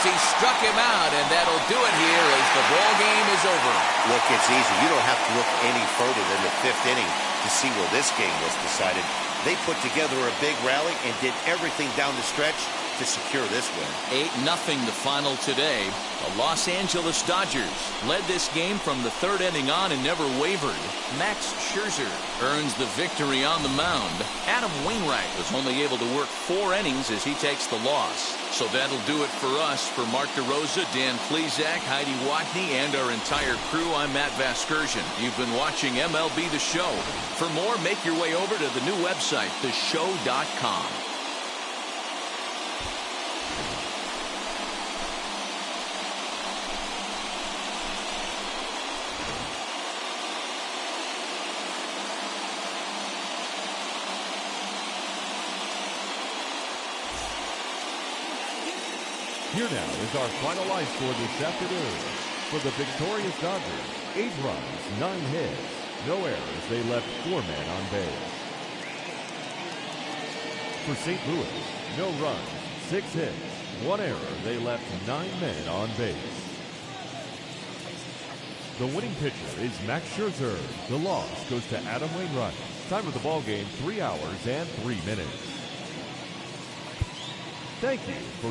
He struck him out, and that'll do it here as the ball game is over. Look, it's easy. You don't have to look any further than the 5th inning to see where this game was decided. They put together a big rally and did everything down the stretch to secure this win. 8-0 the final today. The Los Angeles Dodgers led this game from the 3rd inning on and never wavered. Max Scherzer earns the victory on the mound. Adam Wainwright was only able to work 4 innings as he takes the loss. So that'll do it for us. For Mark DeRosa, Dan Plezak, Heidi Watney, and our entire crew, I'm Matt Vasgersian. You've been watching MLB The Show. For more, make your way over to the new website, theshow.com. Here now is our final live score this afternoon. For the victorious Dodgers, 8 runs, 9 hits, no errors. They left 4 men on base. For St. Louis, no runs, 6 hits, 1 error. They left 9 men on base. The winning pitcher is Max Scherzer. The loss goes to Adam Wainwright. Time of the ball game, 3 hours and 3 minutes. Thank you for